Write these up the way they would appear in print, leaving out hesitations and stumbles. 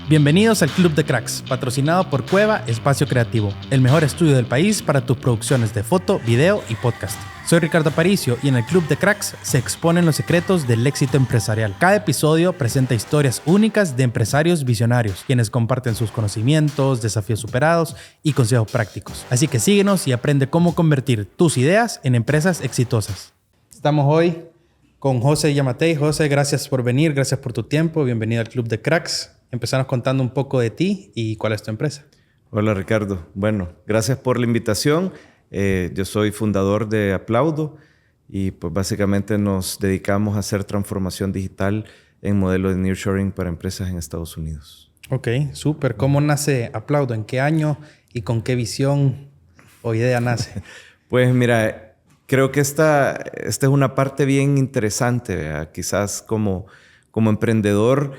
Bienvenidos al Club de Cracks, patrocinado por Cueva Espacio Creativo, el mejor estudio del país para tus producciones de foto, video y podcast. Soy Ricardo Aparicio y en el Club de Cracks se exponen los secretos del éxito empresarial. Cada episodio presenta historias únicas de empresarios visionarios, quienes comparten sus conocimientos, desafíos superados y consejos prácticos. Así que síguenos y aprende cómo convertir tus ideas en empresas exitosas. Estamos hoy con José Yamatei. José, gracias por venir, gracias por tu tiempo. Bienvenido al Club de Cracks. Empezarnos contando un poco de ti y cuál es tu empresa. Hola Ricardo. Bueno, gracias por la invitación. Yo soy fundador de Aplaudo y pues básicamente nos dedicamos a hacer transformación digital en modelo de nearshoring para empresas en Estados Unidos. Ok, súper. ¿Cómo nace Aplaudo? ¿En qué año y con qué visión o idea nace? Pues mira, creo que esta es una parte bien interesante, ¿verdad? Quizás como emprendedor,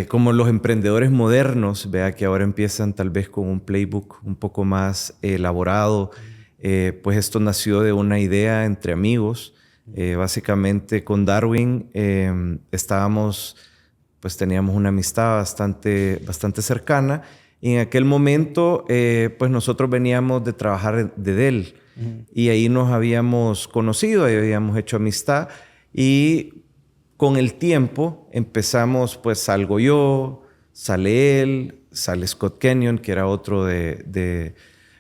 como los emprendedores modernos, vea que ahora empiezan tal vez con un playbook un poco más elaborado. Pues esto nació de una idea entre amigos. Básicamente con Darwin teníamos una amistad bastante cercana. Y en aquel momento, pues nosotros veníamos de trabajar de Dell. Y ahí nos habíamos conocido, ahí habíamos hecho amistad. Y con el tiempo empezamos, pues salgo yo, sale él, sale Scott Kenyon, que era otro de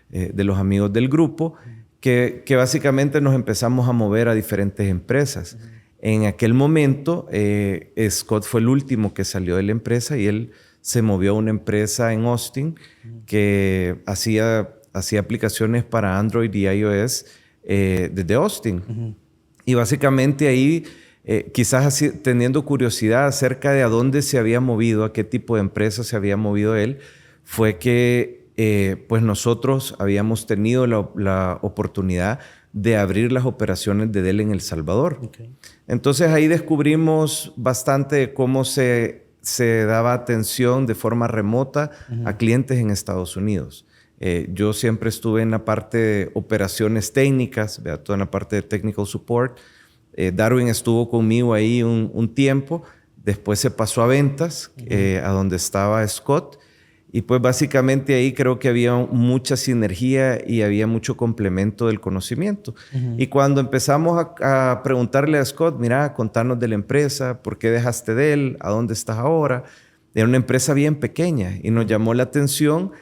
los amigos del grupo, que básicamente nos empezamos a mover a diferentes empresas. En aquel momento, Scott fue el último que salió de la empresa y él se movió a una empresa en Austin que hacía aplicaciones para Android y iOS desde Austin. Y básicamente ahí, quizás así, teniendo curiosidad acerca de a dónde se había movido, a qué tipo de empresa se había movido él, fue que pues nosotros habíamos tenido la oportunidad de abrir las operaciones de Dell en El Salvador. Okay. Entonces ahí descubrimos bastante de cómo se daba atención de forma remota a clientes en Estados Unidos. Yo siempre estuve en la parte de operaciones técnicas, toda la parte de technical support. Darwin estuvo conmigo ahí un tiempo. Después se pasó a ventas, a donde estaba Scott. Y pues básicamente ahí creo que había mucha sinergia y había mucho complemento del conocimiento. Y cuando empezamos a preguntarle a Scott, mira, contanos de la empresa, ¿por qué dejaste de él? ¿A dónde estás ahora? Era una empresa bien pequeña y nos llamó la atención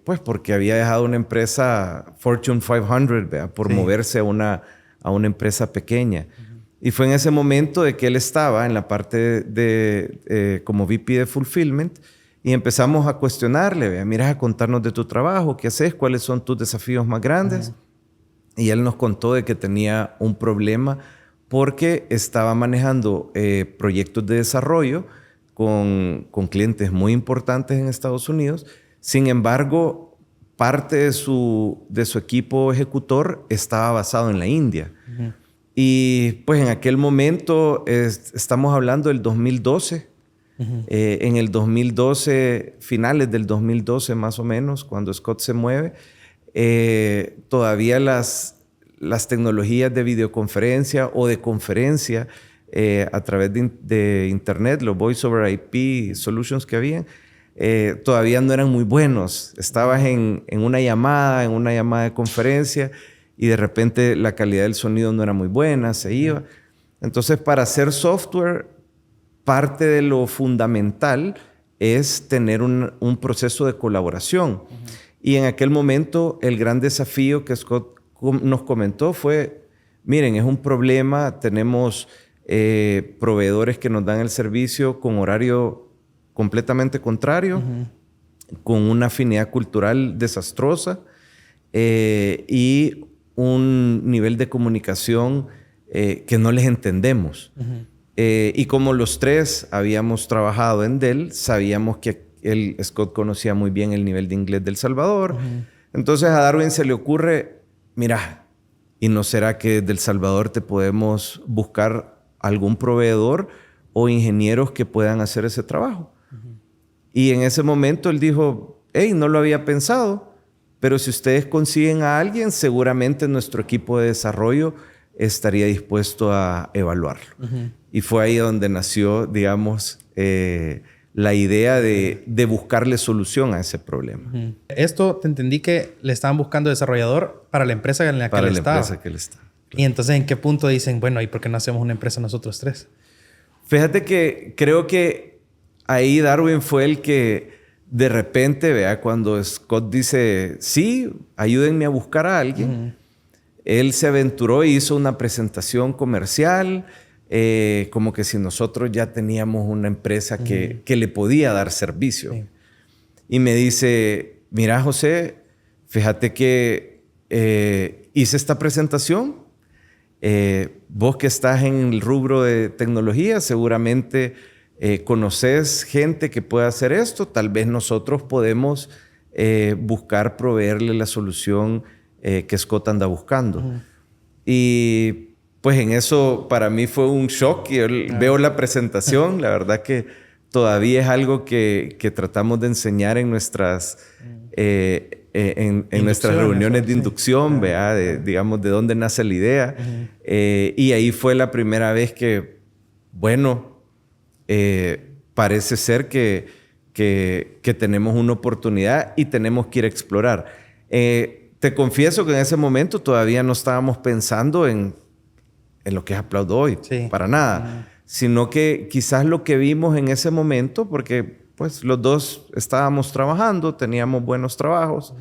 pues porque había dejado una empresa Fortune 500, ¿verdad? Por moverse a una empresa pequeña. Y fue en ese momento de que él estaba en la parte como VP de Fulfillment y empezamos a cuestionarle, ¿verdad? Mira, a contarnos de tu trabajo, ¿qué haces? ¿Cuáles son tus desafíos más grandes? Y él nos contó de que tenía un problema porque estaba manejando proyectos de desarrollo con clientes muy importantes en Estados Unidos. Sin embargo, parte de su equipo ejecutor estaba basado en la India. Y pues en aquel momento, estamos hablando del 2012. En el 2012, finales del 2012 más o menos, cuando Scott se mueve, todavía las tecnologías de videoconferencia o de conferencia a través de Internet, los Voice over IP solutions que habían, todavía no eran muy buenos. Estabas en una llamada de conferencia y de repente la calidad del sonido no era muy buena, se iba. Entonces, para hacer software, parte de lo fundamental es tener un proceso de colaboración. Y en aquel momento, el gran desafío que Scott nos comentó fue, miren, es un problema, tenemos proveedores que nos dan el servicio con horario completamente contrario, con una afinidad cultural desastrosa y un nivel de comunicación que no les entendemos. Y como los tres habíamos trabajado en Dell, sabíamos que Scott conocía muy bien el nivel de inglés de El Salvador. Entonces a Darwin se le ocurre, mira, ¿y no será que desde El Salvador te podemos buscar algún proveedor o ingenieros que puedan hacer ese trabajo? Y en ese momento él dijo, hey, no lo había pensado, pero si ustedes consiguen a alguien, seguramente nuestro equipo de desarrollo estaría dispuesto a evaluarlo. Y fue ahí donde nació, digamos, la idea de buscarle solución a ese problema. Esto te entendí que le estaban buscando desarrollador para la empresa en la que él estaba. Para la empresa que él está. Claro. Y entonces, ¿en qué punto dicen, bueno, ¿y por qué no hacemos una empresa nosotros tres? Fíjate que creo que ahí Darwin fue el que de repente, vea, cuando Scott dice, sí, ayúdenme a buscar a alguien, él se aventuró e hizo una presentación comercial, como que si nosotros ya teníamos una empresa que le podía dar servicio. Sí. Y me dice, mira, José, fíjate que hice esta presentación. Vos que estás en el rubro de tecnología, seguramente conoces gente que pueda hacer esto. Tal vez nosotros podemos buscar proveerle la solución que Scott anda buscando. Y pues en eso para mí fue un shock. Y yo veo la presentación. La verdad que todavía es algo que tratamos de enseñar en nuestras, en nuestras reuniones de inducción, digamos, de dónde nace la idea. Y ahí fue la primera vez que, bueno, parece ser que tenemos una oportunidad y tenemos que ir a explorar. Te confieso que en ese momento todavía no estábamos pensando en lo que es Aplaudoid, para nada. Sino que quizás lo que vimos en ese momento, porque pues los dos estábamos trabajando, teníamos buenos trabajos,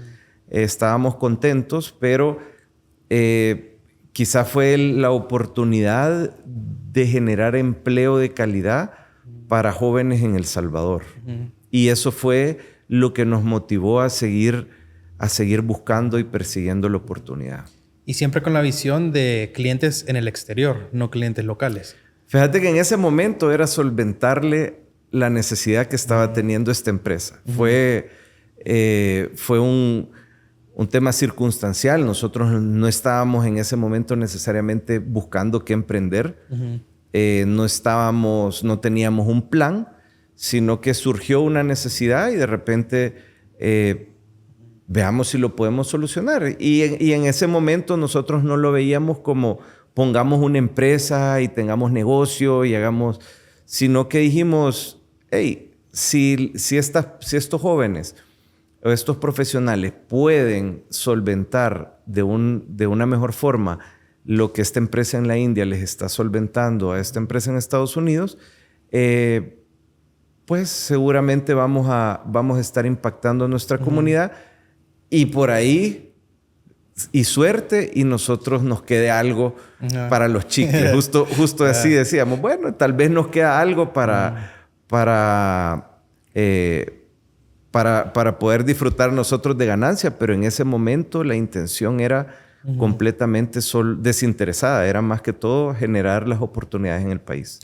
estábamos contentos, pero quizás fue la oportunidad de generar empleo de calidad para jóvenes en El Salvador. Y eso fue lo que nos motivó a seguir buscando y persiguiendo la oportunidad. Y siempre con la visión de clientes en el exterior, no clientes locales. Fíjate que en ese momento era solventarle la necesidad que estaba teniendo esta empresa. Fue un tema circunstancial. Nosotros no estábamos en ese momento necesariamente buscando qué emprender. No teníamos un plan, sino que surgió una necesidad y de repente veamos si lo podemos solucionar. Y en ese momento nosotros no lo veíamos como pongamos una empresa y tengamos negocio y hagamos, sino que dijimos, hey, si estos jóvenes o estos profesionales pueden solventar de una mejor forma lo que esta empresa en la India les está solventando a esta empresa en Estados Unidos, pues seguramente vamos a estar impactando a nuestra comunidad y por ahí, y suerte, y nosotros nos quede algo para los chicles. Justo así decíamos, bueno, tal vez nos queda algo para poder disfrutar nosotros de ganancia, pero en ese momento la intención era completamente desinteresada. Era más que todo generar las oportunidades en el país.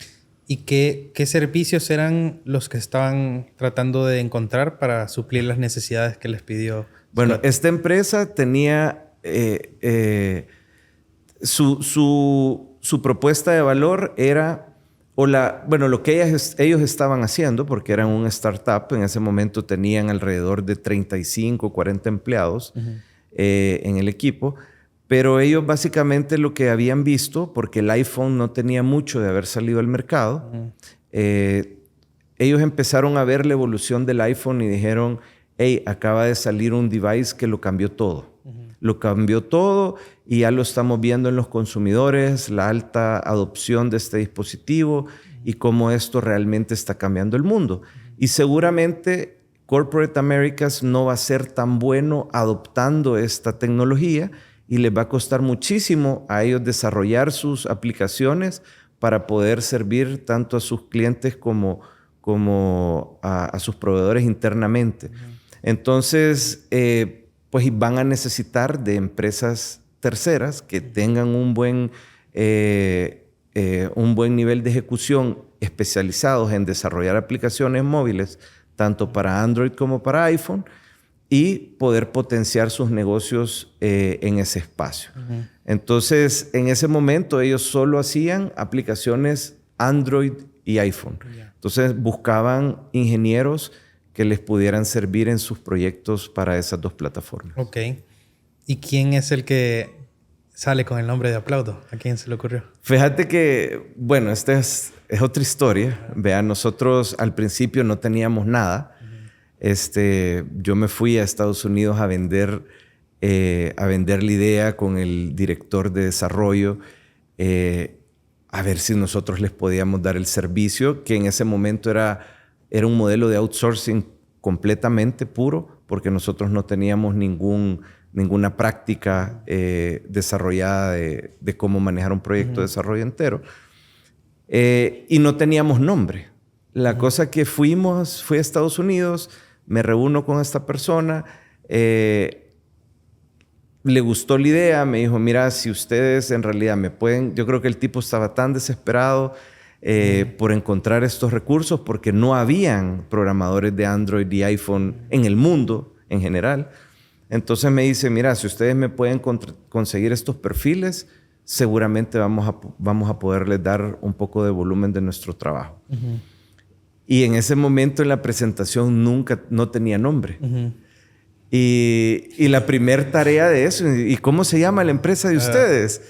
¿Y qué servicios eran los que estaban tratando de encontrar para suplir las necesidades que les pidió? Bueno, esta empresa tenía su propuesta de valor era lo que ellos estaban haciendo, porque eran una startup. En ese momento tenían alrededor de 35, 40 empleados en el equipo. Pero ellos básicamente lo que habían visto, porque el iPhone no tenía mucho de haber salido al mercado, ellos empezaron a ver la evolución del iPhone y dijeron, hey, acaba de salir un device que lo cambió todo. Lo cambió todo y ya lo estamos viendo en los consumidores, la alta adopción de este dispositivo y cómo esto realmente está cambiando el mundo. Y seguramente Corporate Americas no va a ser tan bueno adoptando esta tecnología y les va a costar muchísimo a ellos desarrollar sus aplicaciones para poder servir tanto a sus clientes como a sus proveedores internamente. Entonces, pues van a necesitar de empresas terceras que tengan un buen nivel de ejecución, especializados en desarrollar aplicaciones móviles, tanto para Android como para iPhone, y poder potenciar sus negocios en ese espacio. Entonces, en ese momento, ellos solo hacían aplicaciones Android y iPhone. Entonces, buscaban ingenieros que les pudieran servir en sus proyectos para esas dos plataformas. Ok. ¿Y quién es el que sale con el nombre de Aplaudo? ¿A quién se le ocurrió? Fíjate que, bueno, esta es es otra historia. Vean, nosotros al principio no teníamos nada. Yo me fui a Estados Unidos a vender la idea con el director de desarrollo, a ver si nosotros les podíamos dar el servicio, que en ese momento era un modelo de outsourcing completamente puro, porque nosotros no teníamos ninguna práctica desarrollada de cómo manejar un proyecto de desarrollo entero. Y no teníamos nombre. La cosa que fui a Estados Unidos, me reúno con esta persona, le gustó la idea, me dijo, mira, si ustedes en realidad me pueden... Yo creo que el tipo estaba tan desesperado por encontrar estos recursos, porque no habían programadores de Android y iPhone en el mundo en general. Entonces me dice, mira, si ustedes me pueden conseguir estos perfiles, seguramente vamos a poderles dar un poco de volumen de nuestro trabajo. Y en ese momento en la presentación no tenía nombre. Y la primera tarea de eso, ¿y cómo se llama la empresa de ustedes?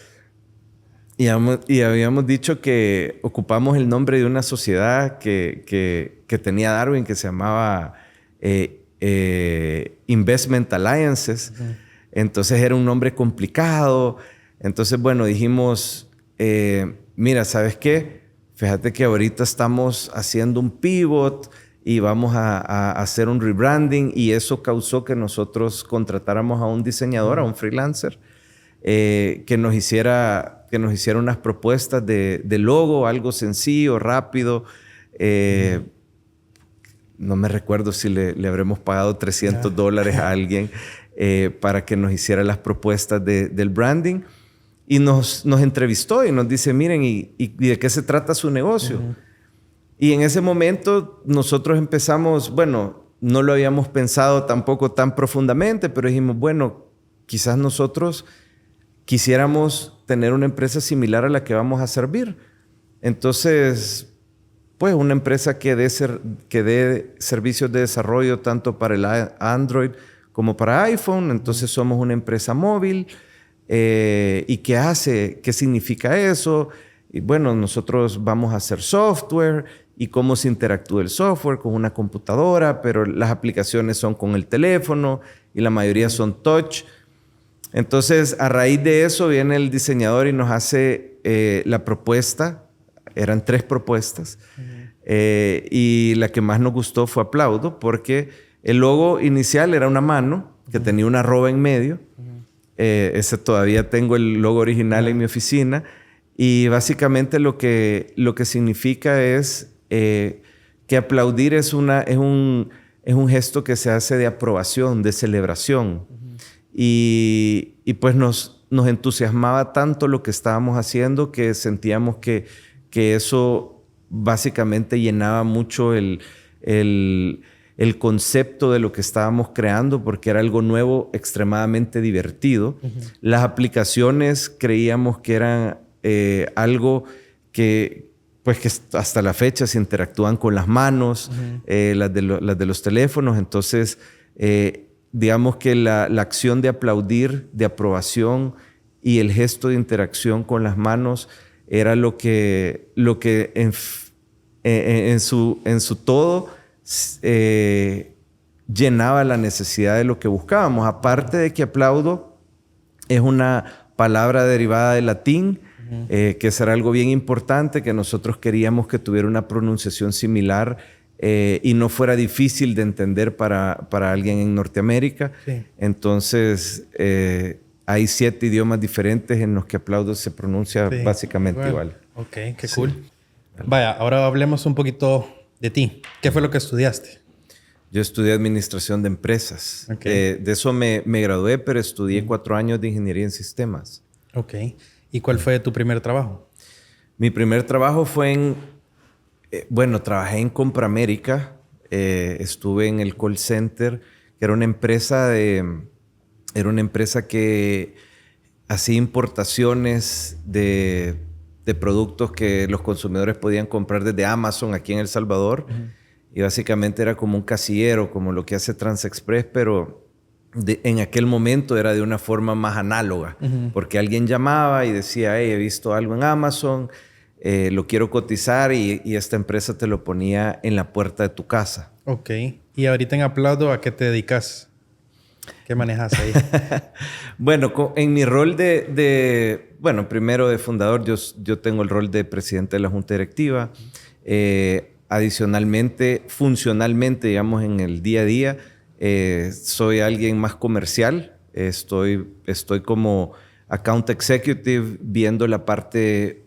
Y habíamos dicho que ocupamos el nombre de una sociedad que tenía Darwin, que se llamaba Investment Alliances. Entonces era un nombre complicado. Entonces, bueno, dijimos, mira, ¿sabes qué? Fíjate que ahorita estamos haciendo un pivot y vamos a hacer un rebranding, y eso causó que nosotros contratáramos a un diseñador, a un freelancer, que nos hiciera unas propuestas de logo, algo sencillo, rápido. No me recuerdo si le habremos pagado $300 a alguien para que nos hiciera las propuestas del branding. Y nos entrevistó y nos dice, miren, ¿y de qué se trata su negocio? Y en ese momento nosotros empezamos, bueno, no lo habíamos pensado tampoco tan profundamente, pero dijimos, bueno, quizás nosotros quisiéramos tener una empresa similar a la que vamos a servir. Entonces, pues una empresa que dé servicios de desarrollo tanto para el Android como para iPhone. Entonces somos una empresa móvil. ¿Y qué hace? ¿Qué significa eso? Y bueno, nosotros vamos a hacer software y cómo se interactúa el software con una computadora, pero las aplicaciones son con el teléfono y la mayoría son touch. Entonces, a raíz de eso viene el diseñador y nos hace la propuesta. Eran 3 propuestas. Y la que más nos gustó fue Aplaudo, porque el logo inicial era una mano que tenía una arroba en medio. Ese todavía tengo el logo original en mi oficina. Y básicamente lo que significa es que aplaudir es un gesto que se hace de aprobación, de celebración. Y pues nos entusiasmaba tanto lo que estábamos haciendo que sentíamos que eso básicamente llenaba mucho el concepto de lo que estábamos creando, porque era algo nuevo, extremadamente divertido. Las aplicaciones creíamos que eran algo que hasta la fecha se interactúan con las manos, las de los teléfonos. Entonces, digamos que la acción de aplaudir, de aprobación y el gesto de interacción con las manos era lo que en su todo llenaba la necesidad de lo que buscábamos. Aparte de que aplaudo es una palabra derivada del latín, que eso era algo bien importante, que nosotros queríamos que tuviera una pronunciación similar y no fuera difícil de entender para alguien en Norteamérica. Sí. Entonces, hay 7 idiomas diferentes en los que aplaudo se pronuncia básicamente igual. Ok, qué cool. Vaya, ahora hablemos un poquito de ti. ¿Qué fue lo que estudiaste? Yo estudié Administración de Empresas. Okay. De eso me gradué, pero estudié 4 años de Ingeniería en Sistemas. Ok. ¿Y cuál fue tu primer trabajo? Mi primer trabajo fue trabajé en Compramérica. Estuve en el call center, que era una empresa que hacía importaciones de productos que los consumidores podían comprar desde Amazon aquí en El Salvador. Y básicamente era como un casillero, como lo que hace TransExpress, pero en aquel momento era de una forma más análoga. Porque alguien llamaba y decía, hey, he visto algo en Amazon. lo quiero cotizar y esta empresa te lo ponía en la puerta de tu casa. Ok. Y ahorita en Aplaudo, ¿a qué te dedicas? ¿Qué manejas ahí? Bueno, en mi rol bueno, primero de fundador, yo tengo el rol de presidente de la junta directiva. Adicionalmente, funcionalmente, digamos, en el día a día, soy alguien más comercial. Estoy como account executive viendo la parte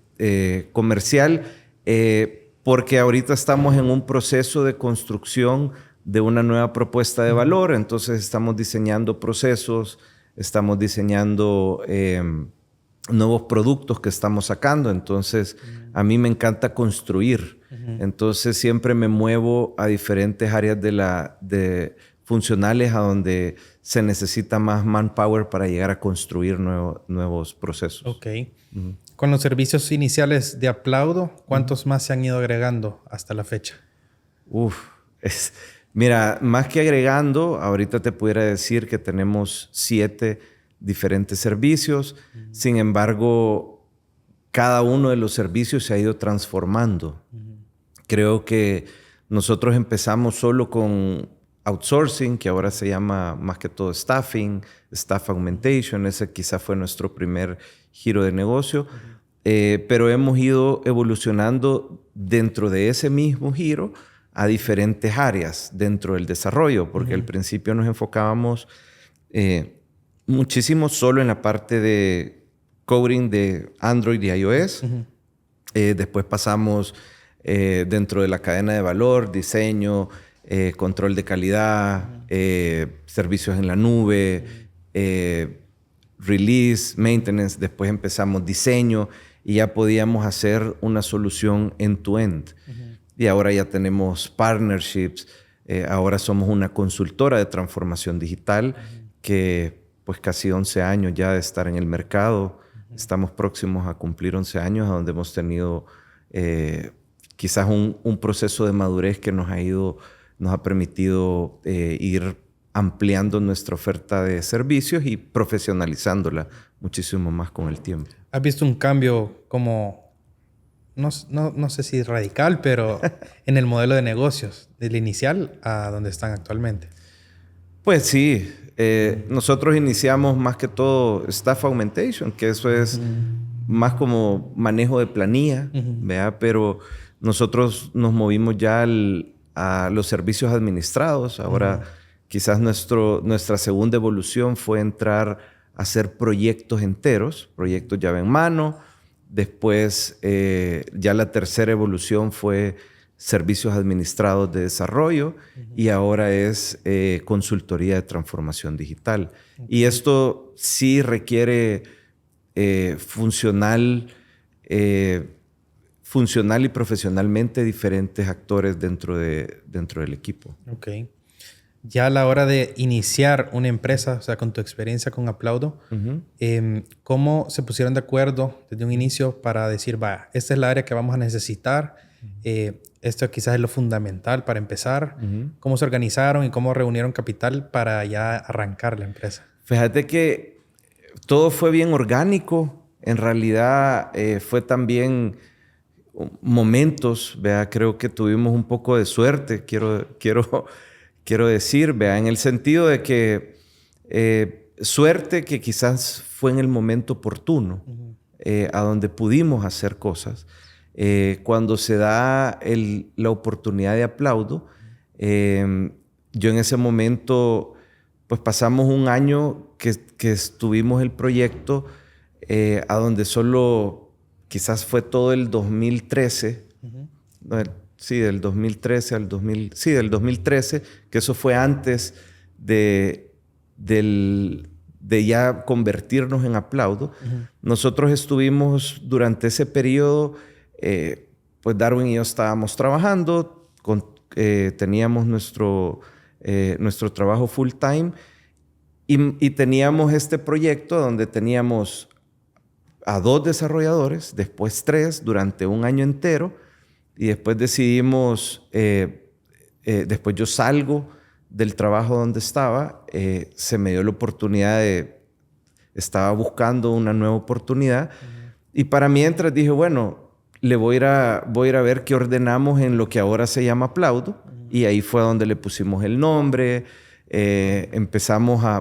comercial, porque ahorita estamos en un proceso de construcción de una nueva propuesta de valor. Entonces estamos diseñando procesos, estamos diseñando nuevos productos que estamos sacando. Entonces a mí me encanta construir. Entonces siempre me muevo a diferentes áreas de funcionales a donde se necesita más manpower para llegar a construir nuevos procesos. Ok. Con los servicios iniciales de Aplaudo, ¿cuántos más se han ido agregando hasta la fecha? Mira, más que agregando, ahorita te pudiera decir que tenemos 7 diferentes servicios. Sin embargo, cada uno de los servicios se ha ido transformando. Creo que nosotros empezamos solo con outsourcing, que ahora se llama más que todo staffing, staff augmentation. Ese quizá fue nuestro primer giro de negocio. Pero hemos ido evolucionando dentro de ese mismo giro a diferentes áreas dentro del desarrollo, porque al principio nos enfocábamos muchísimo solo en la parte de coding de Android y iOS. Después pasamos dentro de la cadena de valor, diseño, control de calidad, servicios en la nube, release, maintenance. Después empezamos diseño y ya podíamos hacer una solución end-to-end. Y ahora ya tenemos partnerships. Ahora somos una consultora de transformación digital que pues casi 11 años ya de estar en el mercado. Estamos próximos a cumplir 11 años, a donde hemos tenido quizás un proceso de madurez que nos ha permitido ir ampliando nuestra oferta de servicios y profesionalizándola muchísimo más con el tiempo. ¿Has visto un cambio como, no sé si radical, pero en el modelo de negocios, del inicial a donde están actualmente? Pues sí. Nosotros iniciamos más que todo staff augmentation, que eso es más como manejo de planilla, ¿verdad? Pero nosotros nos movimos ya a los servicios administrados. Ahora quizás nuestra segunda evolución fue entrar a hacer proyectos enteros, proyectos llave en mano. Después ya la tercera evolución fue servicios administrados de desarrollo y ahora es consultoría de transformación digital. Y esto sí requiere funcional y profesionalmente diferentes actores dentro del equipo. Ok. Ya a la hora de iniciar una empresa, o sea, con tu experiencia con Aplaudo, ¿cómo se pusieron de acuerdo desde un inicio para decir, va, esta es la área que vamos a necesitar? Esto quizás es lo fundamental para empezar. ¿Cómo se organizaron y cómo reunieron capital para ya arrancar la empresa? Fíjate que todo fue bien orgánico. En realidad fue también momentos, ¿verdad? Creo que tuvimos un poco de suerte, quiero decir, ¿verdad? En el sentido de que suerte que quizás fue en el momento oportuno, a donde pudimos hacer cosas. Cuando se da la oportunidad de Aplaudo, yo en ese momento, pues pasamos un año que estuvimos el proyecto, a donde solo quizás fue todo el 2013, sí, del 2013 al del 2013, que eso fue antes de ya convertirnos en Aplaudo. Nosotros estuvimos durante ese periodo, pues Darwin y yo estábamos trabajando, teníamos nuestro trabajo full time y teníamos este proyecto donde teníamos a 2 desarrolladores, después 3 durante un año entero y después decidimos, después yo salgo del trabajo donde estaba, se me dio la oportunidad estaba buscando una nueva oportunidad y para mientras dije, bueno, voy a ir a ver qué ordenamos en lo que ahora se llama Aplaudo. Y ahí fue donde le pusimos el nombre.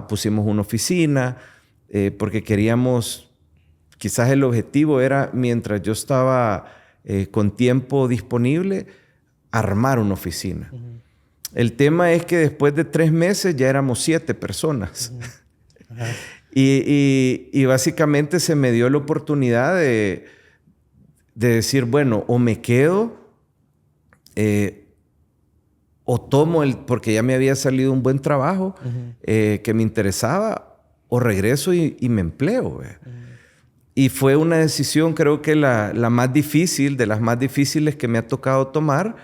Pusimos una oficina porque queríamos, quizás el objetivo era, mientras yo estaba con tiempo disponible, armar una oficina. El tema es que después de 3 meses ya éramos 7 personas. Y básicamente se me dio la oportunidad de decir, bueno, o me quedo o tomo porque ya me había salido un buen trabajo que me interesaba, o regreso y me empleo. Y fue una decisión, creo que la más difícil, de las más difíciles que me ha tocado tomar,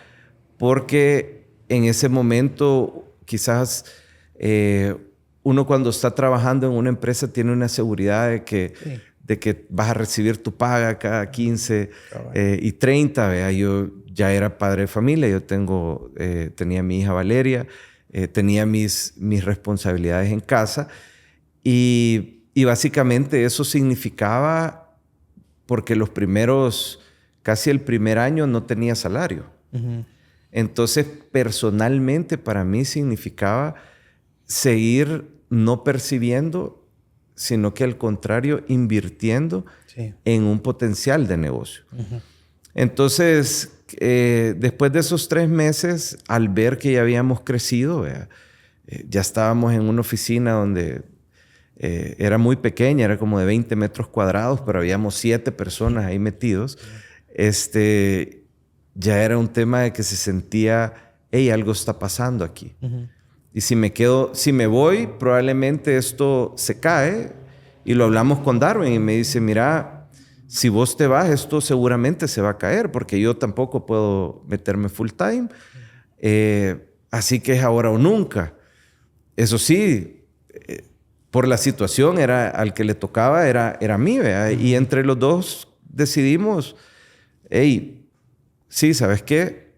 porque en ese momento quizás uno cuando está trabajando en una empresa tiene una seguridad de que vas a recibir tu paga cada 15 y 30. ¿Vea? Yo ya era padre de familia, yo tenía mi hija Valeria, tenía mis responsabilidades en casa y básicamente eso significaba, porque casi el primer año no tenía salario. Entonces, personalmente para mí significaba seguir no percibiendo, sino que al contrario, invirtiendo en un potencial de negocio. Entonces, después de esos 3 meses, al ver que ya habíamos crecido, ya estábamos en una oficina donde era muy pequeña, era como de 20 metros cuadrados, pero habíamos 7 personas ahí metidos. Ya era un tema de que se sentía, hey, algo está pasando aquí. Y si me voy, probablemente esto se cae. Y lo hablamos con Darwin y me dice, mira, si vos te vas, esto seguramente se va a caer porque yo tampoco puedo meterme full time. Así que es ahora o nunca. Eso sí, por la situación al que le tocaba era a mí, ¿verdad? Y entre los dos decidimos, hey, sí, ¿sabes qué?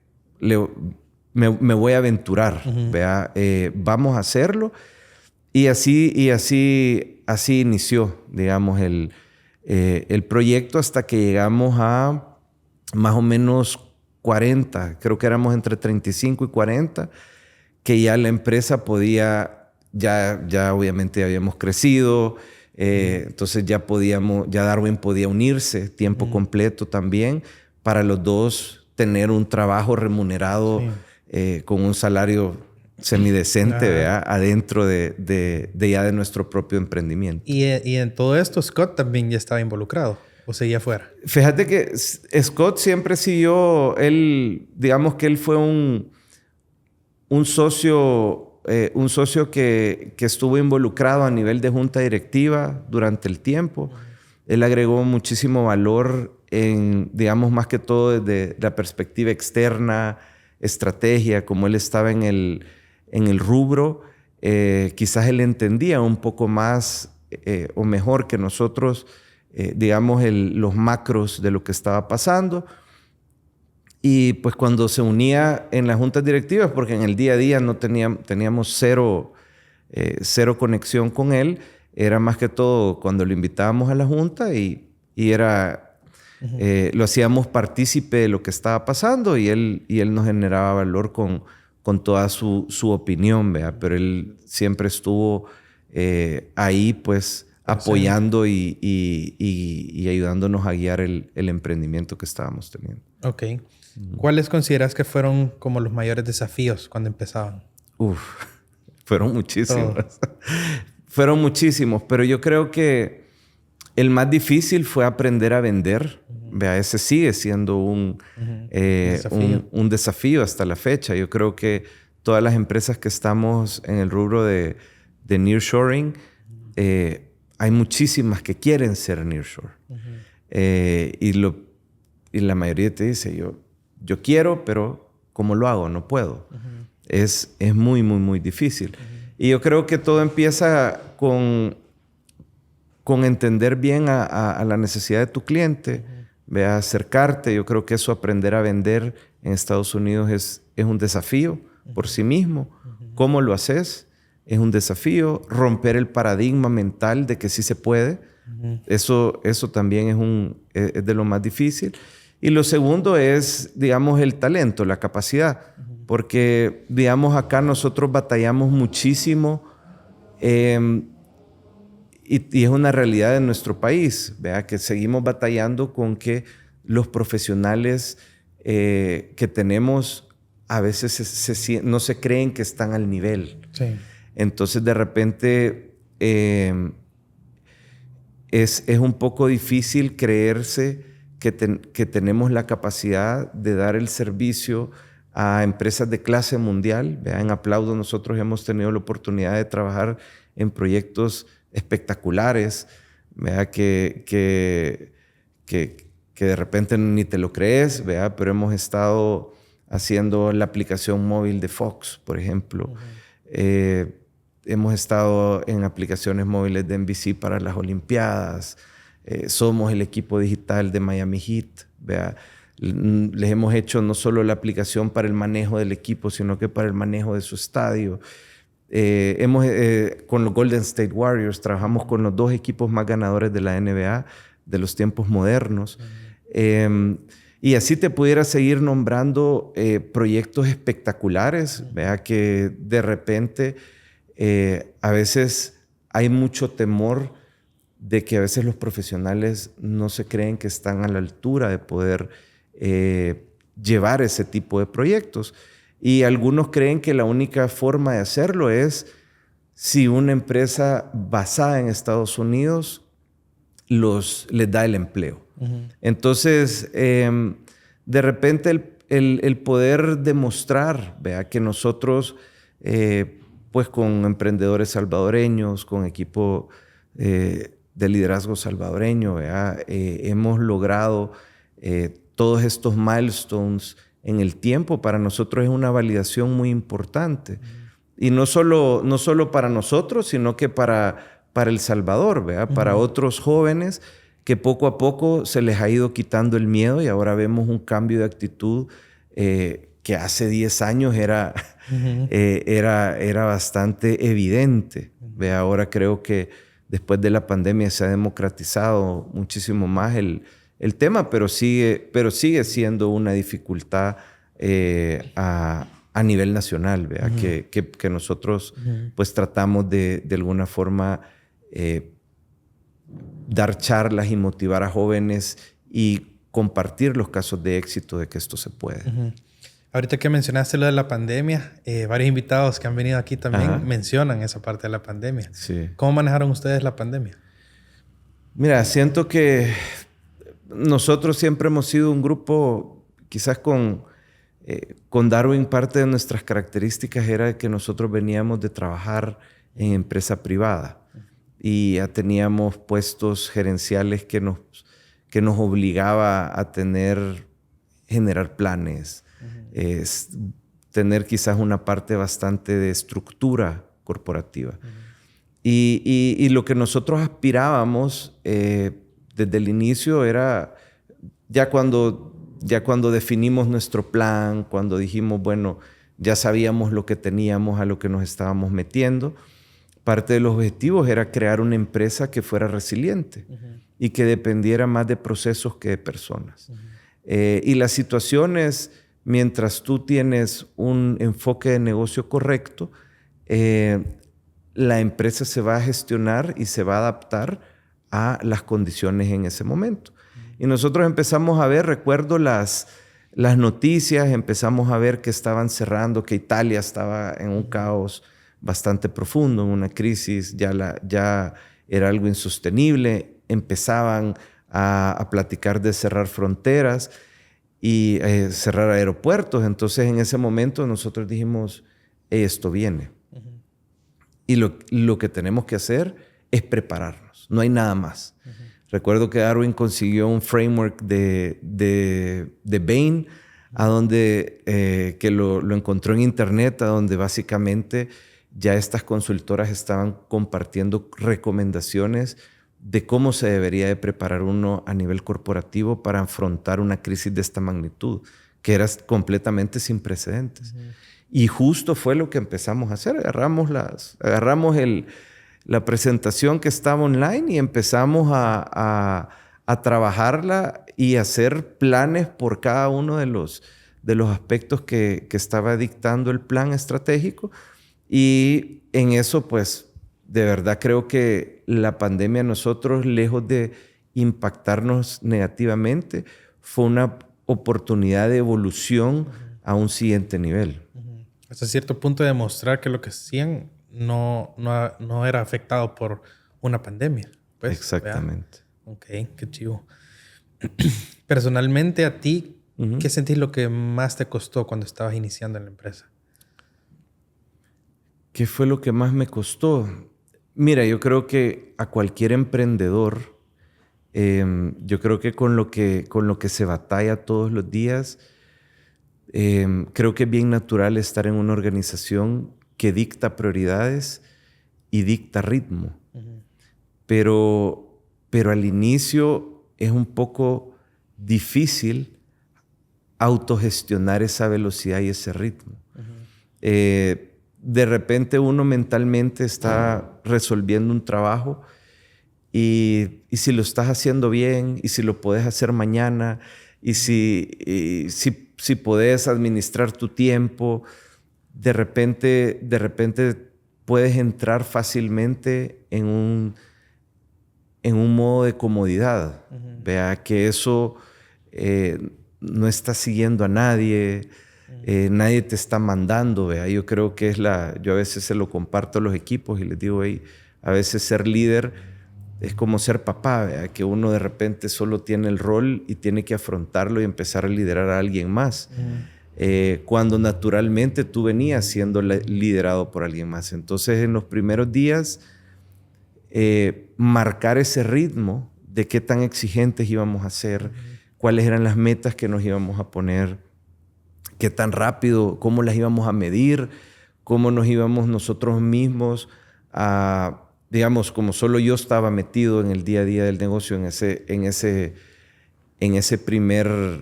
Me voy a aventurar, ¿verdad? Vamos a hacerlo. Y así inició, digamos, el proyecto hasta que llegamos a más o menos 40. Creo que éramos entre 35 y 40, que ya la empresa podía, ya obviamente habíamos crecido, entonces ya Darwin podía unirse tiempo completo también para los dos tener un trabajo remunerado con un salario semidecente, ¿verdad? Adentro de nuestro propio emprendimiento. Y en todo esto, Scott también ya estaba involucrado, o seguía fuera. Fíjate que Scott siempre siguió, digamos que él fue un socio que estuvo involucrado a nivel de junta directiva durante el tiempo. Él agregó muchísimo valor digamos, más que todo desde la perspectiva externa, estrategia, como él estaba en el rubro, quizás él entendía un poco más o mejor que nosotros, digamos, los macros de lo que estaba pasando. Y pues cuando se unía en las juntas directivas, porque en el día a día no teníamos cero conexión con él, era más que todo cuando lo invitábamos a la junta y era... lo hacíamos partícipe de lo que estaba pasando y él nos generaba valor con toda su opinión, ¿verdad? Pero él siempre estuvo ahí, pues, apoyando y ayudándonos a guiar el emprendimiento que estábamos teniendo. Ok. ¿Cuáles consideras que fueron como los mayores desafíos cuando empezaban? Fueron muchísimos. Fueron muchísimos, pero yo creo que el más difícil fue aprender a vender. Vea, ese sigue siendo un desafío hasta la fecha. Yo creo que todas las empresas que estamos en el rubro de nearshoring, hay muchísimas que quieren ser nearshore. Y la mayoría te dice, yo quiero, pero ¿cómo lo hago? No puedo. Es muy, muy, muy difícil. Y yo creo que todo empieza con entender bien a la necesidad de tu cliente, vea, acercarte. Yo creo que eso, aprender a vender en Estados Unidos es un desafío por sí mismo. ¿Cómo lo haces? Es un desafío. Romper el paradigma mental de que sí se puede. Eso también es de lo más difícil. Y lo segundo es, digamos, el talento, la capacidad. Porque, digamos, acá nosotros batallamos muchísimo y es una realidad de nuestro país, ¿verdad? Que seguimos batallando con que los profesionales que tenemos a veces no se creen que están al nivel. Sí. Entonces, de repente, es un poco difícil creerse que tenemos la capacidad de dar el servicio a empresas de clase mundial. ¿Verdad? En Aplaudo nosotros hemos tenido la oportunidad de trabajar en proyectos espectaculares, ¿verdad? Que de repente ni te lo crees, ¿verdad? Pero hemos estado haciendo la aplicación móvil de Fox, por ejemplo. Hemos estado en aplicaciones móviles de NBC para las Olimpiadas. Somos el equipo digital de Miami Heat, ¿verdad? Les hemos hecho no solo la aplicación para el manejo del equipo, sino que para el manejo de su estadio. Con los Golden State Warriors trabajamos con los 2 equipos más ganadores de la NBA de los tiempos modernos. Y así te pudiera seguir nombrando proyectos espectaculares, ¿verdad? Que de repente a veces hay mucho temor de que a veces los profesionales no se creen que están a la altura de poder llevar ese tipo de proyectos. Y algunos creen que la única forma de hacerlo es si una empresa basada en Estados Unidos les da el empleo. Entonces, de repente el poder demostrar, ¿verdad? Que nosotros, pues con emprendedores salvadoreños, con equipo de liderazgo salvadoreño, ¿verdad? Hemos logrado todos estos milestones en el tiempo. Para nosotros es una validación muy importante. Y no solo para nosotros, sino que para El Salvador, ¿verdad? Para otros jóvenes que poco a poco se les ha ido quitando el miedo y ahora vemos un cambio de actitud que hace 10 años era bastante evidente. ¿Verdad? Ahora creo que después de la pandemia se ha democratizado muchísimo más el tema, pero sigue siendo una dificultad a nivel nacional, ¿verdad? Que nosotros pues tratamos de alguna forma dar charlas y motivar a jóvenes y compartir los casos de éxito de que esto se puede. Ahorita que mencionaste lo de la pandemia, varios invitados que han venido aquí también mencionan esa parte de la pandemia. Sí. ¿Cómo manejaron ustedes la pandemia? Mira, siento que nosotros siempre hemos sido un grupo, quizás con Darwin, parte de nuestras características era que nosotros veníamos de trabajar en empresa privada y ya teníamos puestos gerenciales que nos obligaba a generar planes, tener quizás una parte bastante de estructura corporativa. Y lo que nosotros aspirábamos desde el inicio era, ya cuando definimos nuestro plan, cuando dijimos, bueno, ya sabíamos lo que teníamos, a lo que nos estábamos metiendo, parte de los objetivos era crear una empresa que fuera resiliente y que dependiera más de procesos que de personas. Y las situaciones, mientras tú tienes un enfoque de negocio correcto, la empresa se va a gestionar y se va a adaptar a las condiciones en ese momento. Y nosotros empezamos a ver, recuerdo las noticias, empezamos a ver que estaban cerrando, que Italia estaba en un caos bastante profundo, en una crisis, ya era algo insostenible. Empezaban a platicar de cerrar fronteras y cerrar aeropuertos. Entonces, en ese momento nosotros dijimos, esto viene. Y lo que tenemos que hacer es prepararnos. No hay nada más. Recuerdo que Darwin consiguió un framework de Bain, que lo encontró en internet, a donde básicamente ya estas consultoras estaban compartiendo recomendaciones de cómo se debería de preparar uno a nivel corporativo para afrontar una crisis de esta magnitud, que era completamente sin precedentes. Y justo fue lo que empezamos a hacer. Agarramos la presentación que estaba online y empezamos a a trabajarla y hacer planes por cada uno de los aspectos que estaba dictando el plan estratégico. Y en eso, pues, de verdad creo que la pandemia a nosotros, lejos de impactarnos negativamente, fue una oportunidad de evolución a un siguiente nivel. Hasta cierto punto de demostrar que lo que hacían no era afectado por una pandemia. Pues, exactamente. ¿vea? Ok, qué chivo. Personalmente, a ti, ¿qué sentís lo que más te costó cuando estabas iniciando en la empresa? ¿Qué fue lo que más me costó? Mira, yo creo que a cualquier emprendedor, yo creo que con lo que se batalla todos los días, creo que es bien natural estar en una organización que dicta prioridades y dicta ritmo. Pero al inicio es un poco difícil autogestionar esa velocidad y ese ritmo. De repente uno mentalmente está resolviendo un trabajo y si lo estás haciendo bien y si lo puedes hacer mañana y si puedes administrar tu tiempo, de repente puedes entrar fácilmente en un modo de comodidad. Vea que eso no está siguiendo a nadie, nadie te está mandando. Vea, yo creo que yo a veces se lo comparto a los equipos y les digo, hey, a veces ser líder es como ser papá, vea, que uno de repente solo tiene el rol y tiene que afrontarlo y empezar a liderar a alguien más. Cuando naturalmente tú venías siendo liderado por alguien más. Entonces, en los primeros días, marcar ese ritmo de qué tan exigentes íbamos a ser, cuáles eran las metas que nos íbamos a poner, qué tan rápido, cómo las íbamos a medir, cómo nos íbamos nosotros mismos a, digamos, como solo yo estaba metido en el día a día del negocio, en ese primer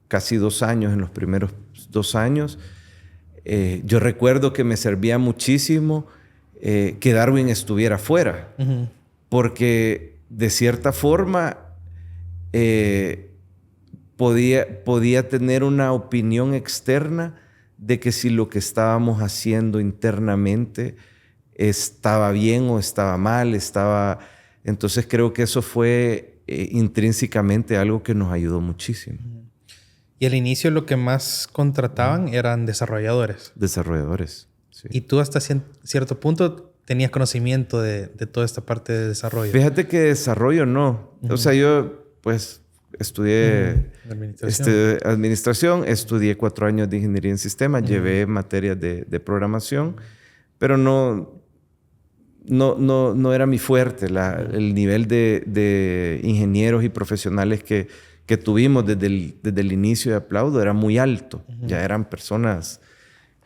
casi 2 años, en los primeros 2 años, yo recuerdo que me servía muchísimo que Darwin estuviera fuera, porque de cierta forma podía tener una opinión externa de que si lo que estábamos haciendo internamente estaba bien o estaba mal, Entonces creo que eso fue intrínsecamente algo que nos ayudó muchísimo. Y al inicio lo que más contrataban eran desarrolladores. Desarrolladores, sí. Y tú hasta cierto punto tenías conocimiento de toda esta parte de desarrollo. Fíjate que desarrollo no. O sea, yo pues estudié administración, estudié 4 años de ingeniería en sistemas, llevé materias de programación, pero no era mi fuerte. El nivel de ingenieros y profesionales que tuvimos desde el inicio de Aplaudo era muy alto. Ya eran personas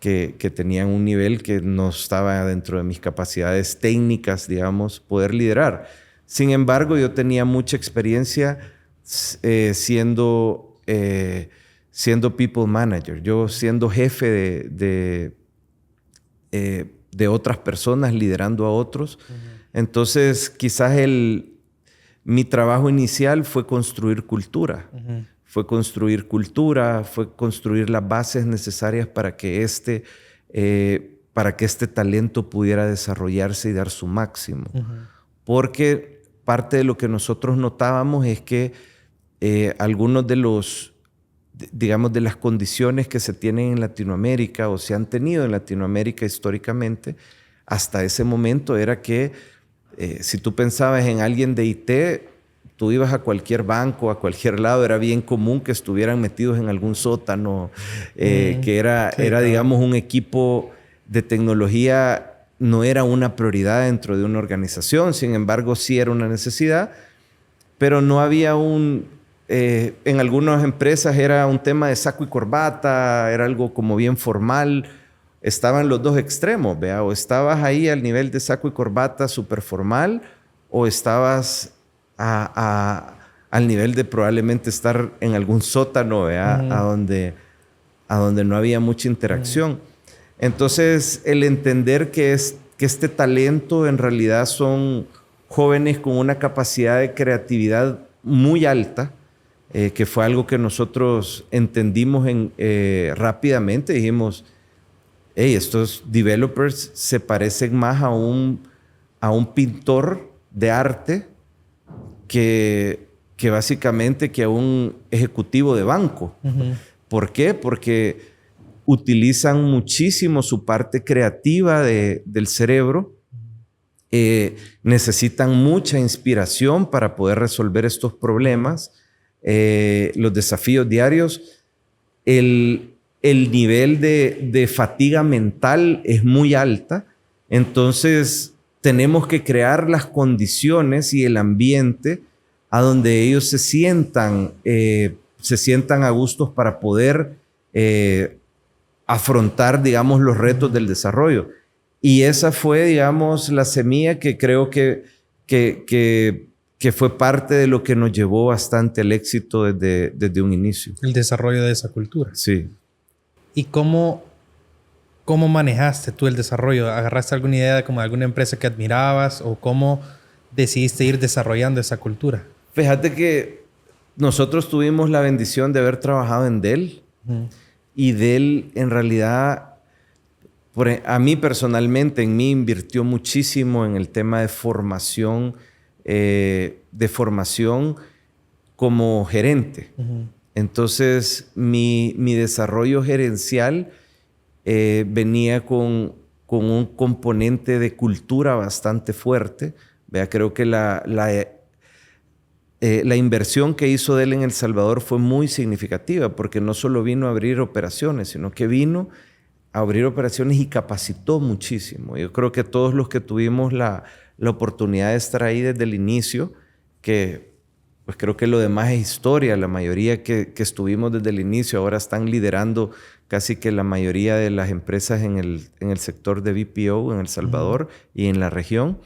que tenían un nivel que no estaba dentro de mis capacidades técnicas, digamos, poder liderar. Sin embargo, yo tenía mucha experiencia siendo people manager. Yo siendo jefe de otras personas, liderando a otros. Entonces, quizás mi trabajo inicial fue construir cultura. Fue construir cultura, fue construir las bases necesarias para que este talento pudiera desarrollarse y dar su máximo. Porque parte de lo que nosotros notábamos es que algunos de las condiciones que se tienen en Latinoamérica o se han tenido en Latinoamérica históricamente, hasta ese momento era que si tú pensabas en alguien de IT, tú ibas a cualquier banco, a cualquier lado, era bien común que estuvieran metidos en algún sótano, que era, digamos, un equipo de tecnología, no era una prioridad dentro de una organización, sin embargo, sí era una necesidad, pero no había en algunas empresas era un tema de saco y corbata, era algo como bien formal. Estaban los dos extremos, ¿vea? O estabas ahí al nivel de saco y corbata súper formal, o estabas al nivel de probablemente estar en algún sótano, ¿vea? A donde no había mucha interacción. Entonces, el entender que este talento en realidad son jóvenes con una capacidad de creatividad muy alta, que fue algo que nosotros entendimos rápidamente. Dijimos, hey, estos developers se parecen más a un pintor de arte que básicamente que a un ejecutivo de banco. Uh-huh. ¿Por qué? Porque utilizan muchísimo su parte creativa del cerebro. Necesitan mucha inspiración para poder resolver estos problemas. Los desafíos diarios. El nivel de fatiga mental es muy alta. Entonces, tenemos que crear las condiciones y el ambiente a donde ellos se sientan a gustos para poder afrontar, digamos, los retos del desarrollo. Y esa fue, digamos, la semilla que creo que fue parte de lo que nos llevó bastante al éxito desde un inicio. El desarrollo de esa cultura. Sí. ¿Y cómo manejaste tú el desarrollo? ¿Agarraste alguna idea de alguna empresa que admirabas o cómo decidiste ir desarrollando esa cultura? Fíjate que nosotros tuvimos la bendición de haber trabajado en Dell. Uh-huh. Y Dell, en realidad, a mí personalmente, en mí invirtió muchísimo en el tema de formación como gerente. Uh-huh. Entonces, mi desarrollo gerencial venía con un componente de cultura bastante fuerte. Creo que la inversión que hizo Dell en El Salvador fue muy significativa porque no solo vino a abrir operaciones, sino que vino a abrir operaciones y capacitó muchísimo. Yo creo que todos los que tuvimos la oportunidad de estar ahí desde el inicio, que pues creo que lo demás es historia, la mayoría que estuvimos desde el inicio ahora están liderando casi que la mayoría de las empresas en el sector de BPO en El Salvador. Uh-huh. Y en la región.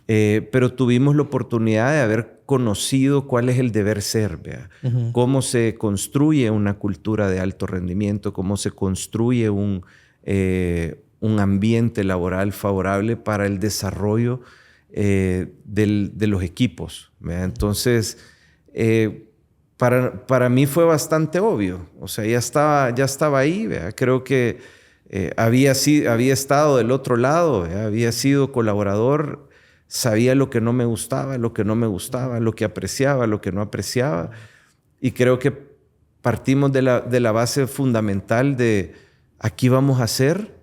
Pero tuvimos la oportunidad de haber conocido cuál es el deber ser, uh-huh. Cómo se construye una cultura de alto rendimiento, cómo se construye un ambiente laboral favorable para el desarrollo de los equipos, ¿verdad? Entonces, para mí fue bastante obvio. O sea, ya estaba ahí, ¿verdad? Creo que había estado del otro lado, ¿verdad? Había sido colaborador. Sabía lo que no me gustaba, lo que apreciaba, lo que no apreciaba. Y creo que partimos de la base fundamental de aquí vamos a hacer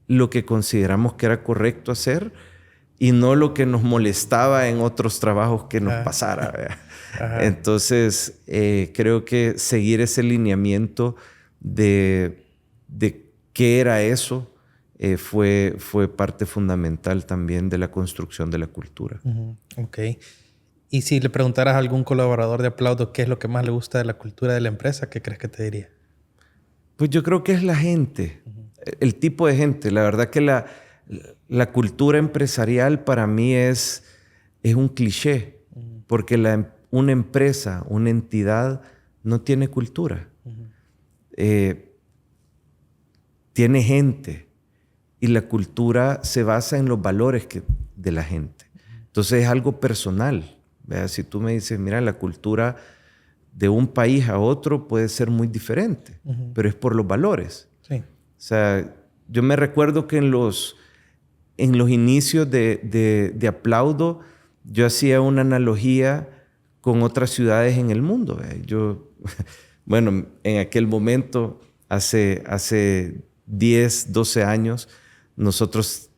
lo que consideramos que era correcto hacer y no lo que nos molestaba en otros trabajos que nos pasara. Entonces, creo que seguir ese lineamiento de qué era eso, fue parte fundamental también de la construcción de la cultura. Uh-huh. Ok. Y si le preguntaras a algún colaborador de Aplaudo qué es lo que más le gusta de la cultura de la empresa, ¿qué crees que te diría? Pues yo creo que es la gente, uh-huh. El tipo de gente. La verdad que la cultura empresarial para mí es un cliché, uh-huh. Porque una empresa, una entidad no tiene cultura. Uh-huh. Tiene gente. Y la cultura se basa en los valores de la gente. Entonces es algo personal. ¿Verdad? Si tú me dices, mira, la cultura de un país a otro puede ser muy diferente, uh-huh. Pero es por los valores. Sí. O sea, yo me recuerdo que en los inicios de Aplaudo, yo hacía una analogía con otras ciudades en el mundo. ¿Verdad? Bueno, en aquel momento, hace 10, 12 años, nosotros,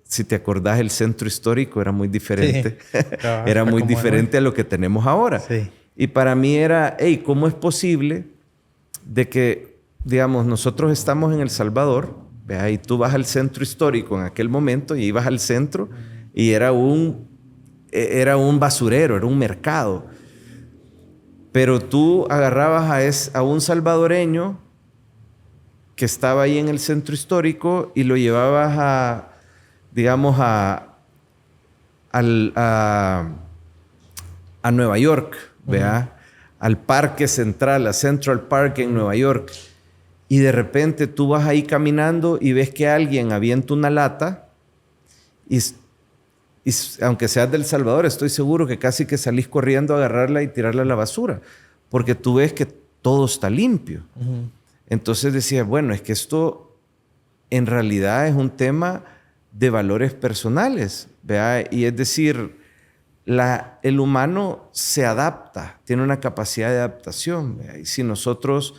si te acordás, el centro histórico era muy diferente. Sí. Era muy diferente a lo que tenemos ahora. Sí. Y para mí era, hey, ¿cómo es posible de que, digamos, nosotros estamos en El Salvador, ¿verdad? Y tú vas al centro histórico en aquel momento y ibas al centro y era un basurero, era un mercado. Pero tú agarrabas a un salvadoreño que estaba ahí en el centro histórico y lo llevabas a Nueva York, ¿verdad? Uh-huh. Al Parque Central, a Central Park en Nueva York. Y de repente tú vas ahí caminando y ves que alguien avienta una lata y Y aunque seas de El Salvador, estoy seguro que casi que salís corriendo a agarrarla y tirarla a la basura, porque tú ves que todo está limpio. Entonces decía, bueno, es que esto en realidad es un tema de valores personales, ¿verdad? Y es decir, el humano se adapta, tiene una capacidad de adaptación, ¿verdad? Y si nosotros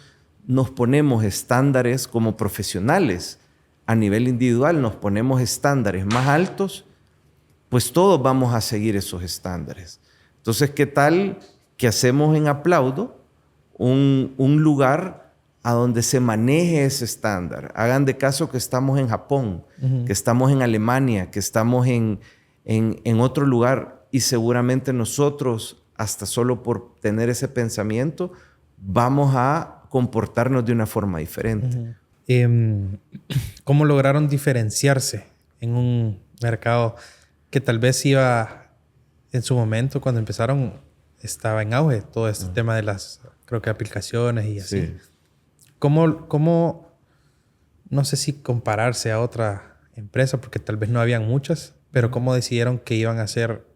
nos ponemos estándares como profesionales, a nivel individual nos ponemos estándares más altos, pues todos vamos a seguir esos estándares. Entonces, ¿qué tal que hacemos en Aplaudo un lugar a donde se maneje ese estándar? Hagan de caso que estamos en Japón, que estamos en Alemania, que estamos en otro lugar, y seguramente nosotros, hasta solo por tener ese pensamiento, vamos a comportarnos de una forma diferente. ¿Cómo lograron diferenciarse en un mercado que tal vez iba en su momento, cuando empezaron, estaba en auge todo este tema de las, creo que aplicaciones y así? Sí. ¿Cómo, no sé si compararse a otra empresa, porque tal vez no habían muchas, pero cómo decidieron que iban a ser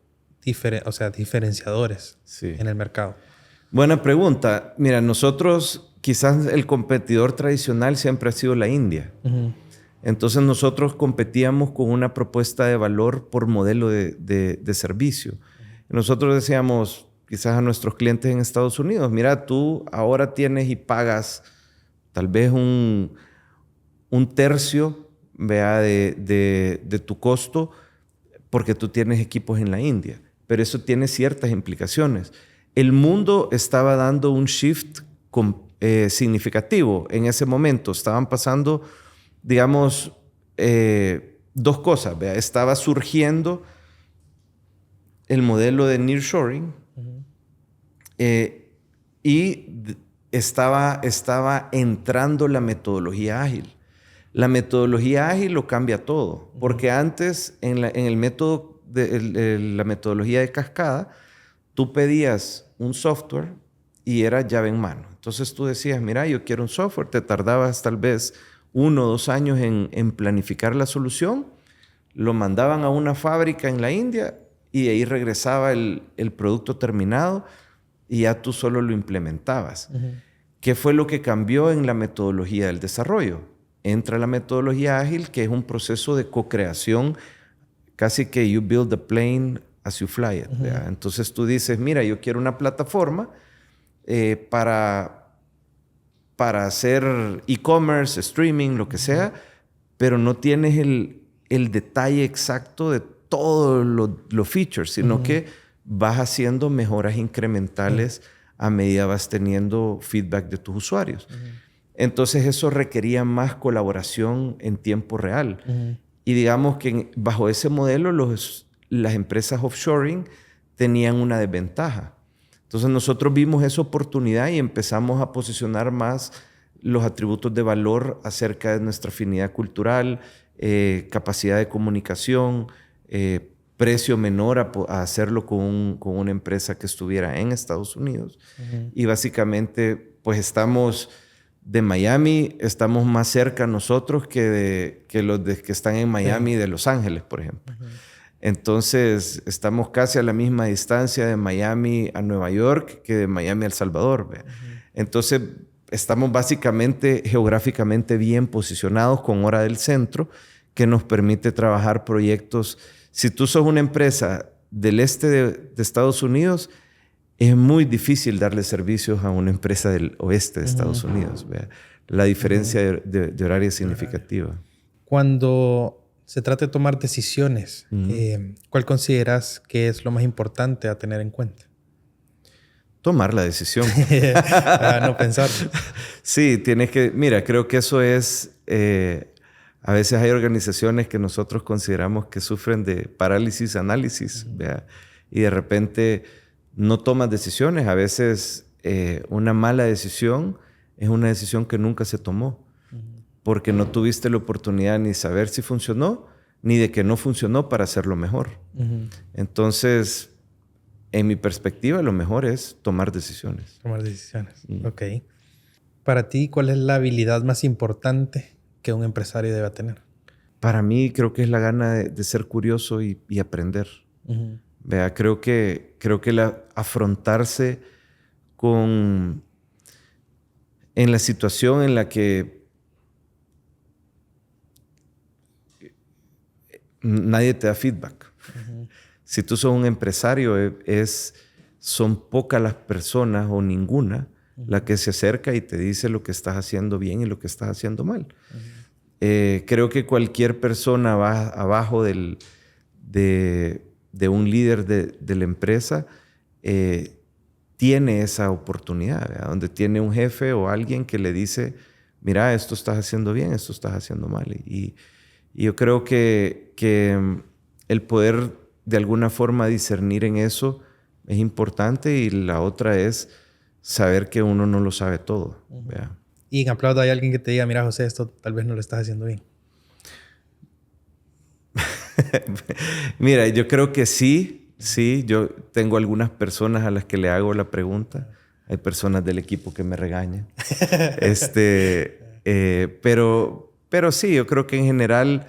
diferenciadores en el mercado? Buena pregunta. Mira, nosotros, quizás el competidor tradicional siempre ha sido la India. Entonces nosotros competíamos con una propuesta de valor por modelo de servicio. Nosotros decíamos quizás a nuestros clientes en Estados Unidos, mira, tú ahora tienes y pagas tal vez un tercio, vea, de tu costo porque tú tienes equipos en la India. Pero eso tiene ciertas implicaciones. El mundo estaba dando un shift significativo en ese momento. Estaban pasando, digamos, dos cosas. ¿Vea? Estaba surgiendo el modelo de nearshoring y estaba entrando la metodología ágil. La metodología ágil lo cambia todo, porque antes en el método la metodología de cascada, tú pedías un software y era llave en mano. Entonces tú decías, mira, yo quiero un software, te tardabas tal vez 1 o 2 años en planificar la solución, lo mandaban a una fábrica en la India y de ahí regresaba el producto terminado y ya tú solo lo implementabas. ¿Qué fue lo que cambió en la metodología del desarrollo? Entra la metodología ágil, que es un proceso de co-creación, casi que you build the plane as you fly it. Entonces tú dices, mira, yo quiero una plataforma para hacer e-commerce, streaming, lo que sea, pero no tienes el detalle exacto de todos los features, sino que vas haciendo mejoras incrementales a medida vas teniendo feedback de tus usuarios. Entonces eso requería más colaboración en tiempo real. Y digamos que bajo ese modelo las empresas offshoring tenían una desventaja. Entonces nosotros vimos esa oportunidad y empezamos a posicionar más los atributos de valor acerca de nuestra afinidad cultural, capacidad de comunicación, precio menor a hacerlo con una empresa que estuviera en Estados Unidos. Y básicamente pues estamos de Miami, estamos más cerca nosotros que los que están en Miami de Los Ángeles, por ejemplo. Entonces estamos casi a la misma distancia de Miami a Nueva York que de Miami a El Salvador. Entonces estamos básicamente geográficamente bien posicionados con hora del centro que nos permite trabajar proyectos. Si tú sos una empresa del este de Estados Unidos, es muy difícil darle servicios a una empresa del oeste de Estados Unidos. ¿Vea? La diferencia de horario es significativa. Cuando se trata de tomar decisiones, ¿cuál consideras que es lo más importante a tener en cuenta? Tomar la decisión. Para no pensar. Sí, tienes que... Mira, creo que eso es... a veces hay organizaciones que nosotros consideramos que sufren de parálisis análisis. ¿Vea? Y de repente no tomas decisiones. A veces una mala decisión es una decisión que nunca se tomó. Porque no tuviste la oportunidad ni de saber si funcionó, ni de que no funcionó para hacerlo mejor. Entonces, en mi perspectiva, lo mejor es tomar decisiones. Tomar decisiones. Ok. Para ti, ¿cuál es la habilidad más importante que un empresario debe tener? Para mí creo que es la gana de ser curioso y aprender. Vea, creo que afrontarse en la situación en la que nadie te da feedback. Si tú sos un empresario, son pocas las personas o ninguna la que se acerca y te dice lo que estás haciendo bien y lo que estás haciendo mal. Creo que cualquier persona abajo de un líder de la empresa tiene esa oportunidad, ¿verdad? Donde tiene un jefe o alguien que le dice, mira, esto estás haciendo bien, esto estás haciendo mal. Y yo creo que el poder de alguna forma discernir en eso es importante, y la otra es saber que uno no lo sabe todo. ¿Verdad? Y en Aplaudo hay alguien que te diga, mira, José, esto tal vez no lo estás haciendo bien. Mira, yo creo que sí. Yo tengo algunas personas a las que le hago la pregunta. Hay personas del equipo que me regañan. Pero sí, yo creo que en general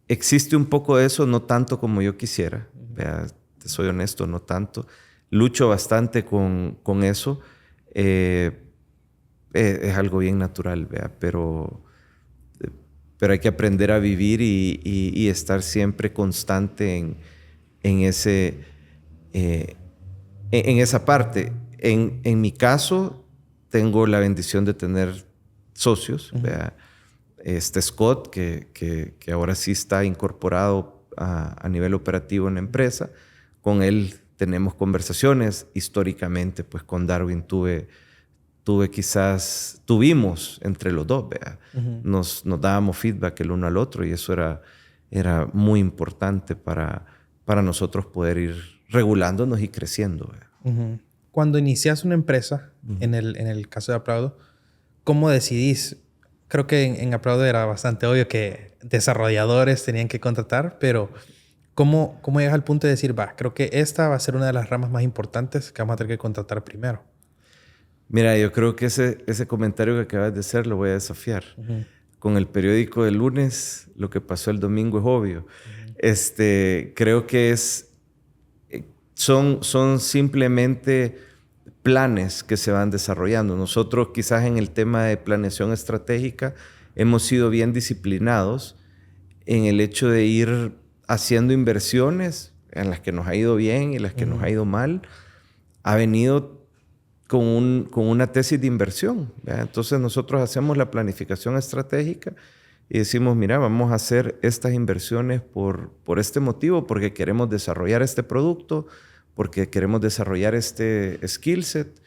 existe un poco de eso, no tanto como yo quisiera. ¿Verdad? Te soy honesto, no tanto. Lucho bastante con eso. Es algo bien natural, ¿verdad? Pero hay que aprender a vivir y estar siempre constante en esa parte. En mi caso, tengo la bendición de tener socios, ¿verdad? Scott, que ahora sí está incorporado a nivel operativo en la empresa. Con él tenemos conversaciones. Históricamente, pues con Darwin tuvimos entre los dos, ¿verdad? Nos dábamos feedback el uno al otro, y eso era muy importante para nosotros poder ir regulándonos y creciendo, ¿verdad? Cuando inicias una empresa, en el caso de Aplaudo, ¿cómo decidís? Creo que en Aplaudo era bastante obvio que desarrolladores tenían que contratar, pero ¿cómo llegas al punto de decir, creo que esta va a ser una de las ramas más importantes que vamos a tener que contratar primero? Mira, yo creo que ese comentario que acabas de hacer lo voy a desafiar. Con el periódico del lunes, lo que pasó el domingo es obvio. Creo que son simplemente planes que se van desarrollando. Nosotros quizás en el tema de planeación estratégica hemos sido bien disciplinados en el hecho de ir haciendo inversiones en las que nos ha ido bien y las que nos ha ido mal. Ha venido con una tesis de inversión, ¿verdad? Entonces nosotros hacemos la planificación estratégica y decimos, mira, vamos a hacer estas inversiones por este motivo, porque queremos desarrollar este producto, porque queremos desarrollar este skill set,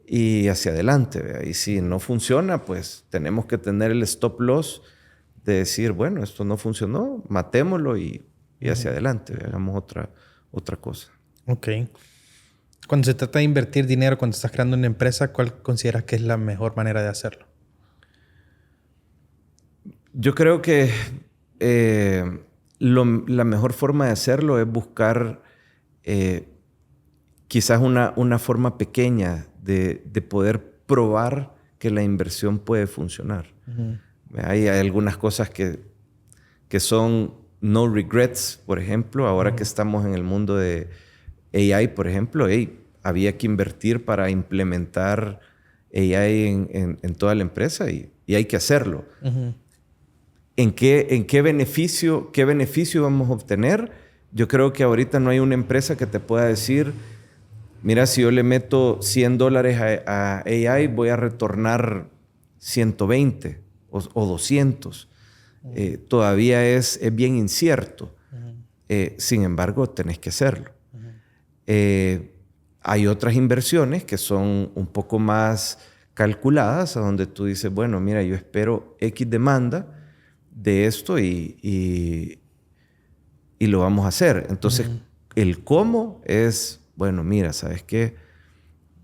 y hacia adelante, ¿verdad? Y si no funciona, pues tenemos que tener el stop loss de decir, bueno, esto no funcionó, matémoslo y hacia adelante, ¿verdad? Hagamos otra cosa. Ok. Cuando se trata de invertir dinero, cuando estás creando una empresa, ¿cuál consideras que es la mejor manera de hacerlo? Yo creo que la mejor forma de hacerlo es buscar quizás una forma pequeña de poder probar que la inversión puede funcionar. Hay algunas cosas que son no regrets, por ejemplo. Ahora que estamos en el mundo de AI, por ejemplo, había que invertir para implementar AI en toda la empresa y hay que hacerlo. ¿En qué beneficio vamos a obtener? Yo creo que ahorita no hay una empresa que te pueda decir, mira, si yo le meto $100 a AI, voy a retornar 120 o 200. Todavía es bien incierto. Sin embargo, tenés que hacerlo. Hay otras inversiones que son un poco más calculadas, a donde tú dices, bueno, mira, yo espero X demanda de esto y lo vamos a hacer. Entonces, el cómo es, bueno, mira, ¿sabes qué?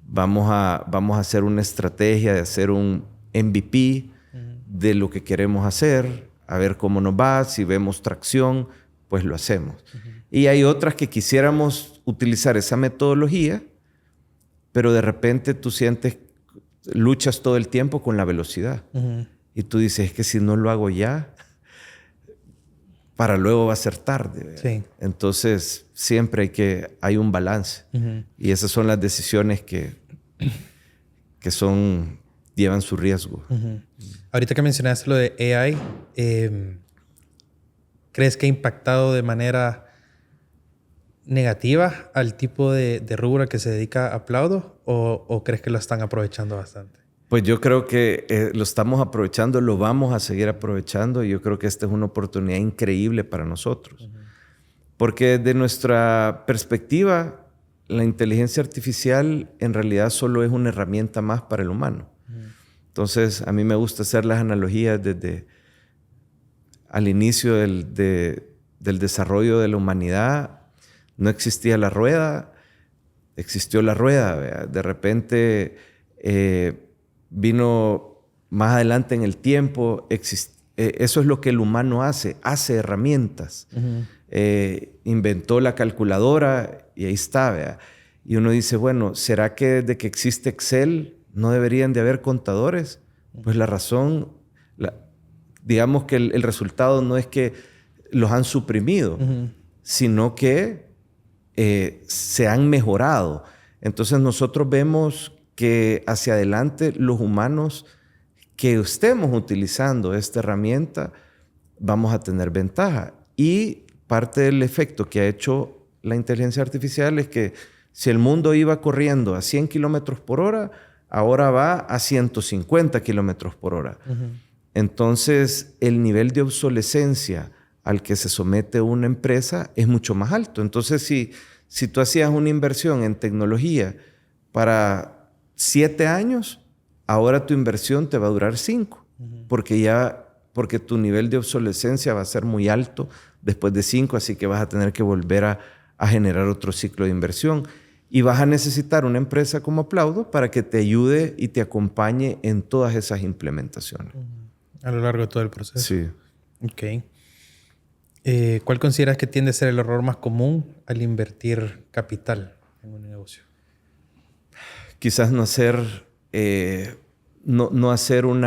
Vamos a hacer una estrategia de hacer un MVP de lo que queremos hacer, a ver cómo nos va, si vemos tracción, pues lo hacemos. Y hay otras que quisiéramos utilizar esa metodología, pero de repente tú luchas todo el tiempo con la velocidad. Y tú dices, es que si no lo hago ya, para luego va a ser tarde. Sí. Entonces, siempre hay un balance. Y esas son las decisiones que llevan su riesgo. Ahorita que mencionaste lo de AI, ¿crees que ha impactado de manera negativa al tipo de rubro que se dedica Aplaudo o crees que lo están aprovechando bastante? Pues yo creo que lo estamos aprovechando, lo vamos a seguir aprovechando y yo creo que esta es una oportunidad increíble para nosotros. Porque desde nuestra perspectiva, la inteligencia artificial en realidad solo es una herramienta más para el humano. Entonces, a mí me gusta hacer las analogías desde al inicio del desarrollo de la humanidad. No existía la rueda, existió la rueda. ¿Verdad? De repente vino más adelante en el tiempo. Eso es lo que el humano hace herramientas. Inventó la calculadora y ahí está. ¿Verdad? Y uno dice, bueno, ¿será que desde que existe Excel no deberían de haber contadores? Pues la razón, digamos que el resultado no es que los han suprimido, sino que se han mejorado. Entonces nosotros vemos que hacia adelante los humanos que estemos utilizando esta herramienta vamos a tener ventaja. Y parte del efecto que ha hecho la inteligencia artificial es que si el mundo iba corriendo a 100 kilómetros por hora, ahora va a 150 kilómetros por hora. Entonces, el nivel de obsolescencia al que se somete una empresa es mucho más alto. Entonces, si tú hacías una inversión en tecnología para 7 años, ahora tu inversión te va a durar 5, porque tu nivel de obsolescencia va a ser muy alto después de 5, así que vas a tener que volver a generar otro ciclo de inversión. Y vas a necesitar una empresa como Aplaudo para que te ayude y te acompañe en todas esas implementaciones. A lo largo de todo el proceso. Sí. Ok. ¿Cuál consideras que tiende a ser el error más común al invertir capital en un negocio? Quizás no hacer un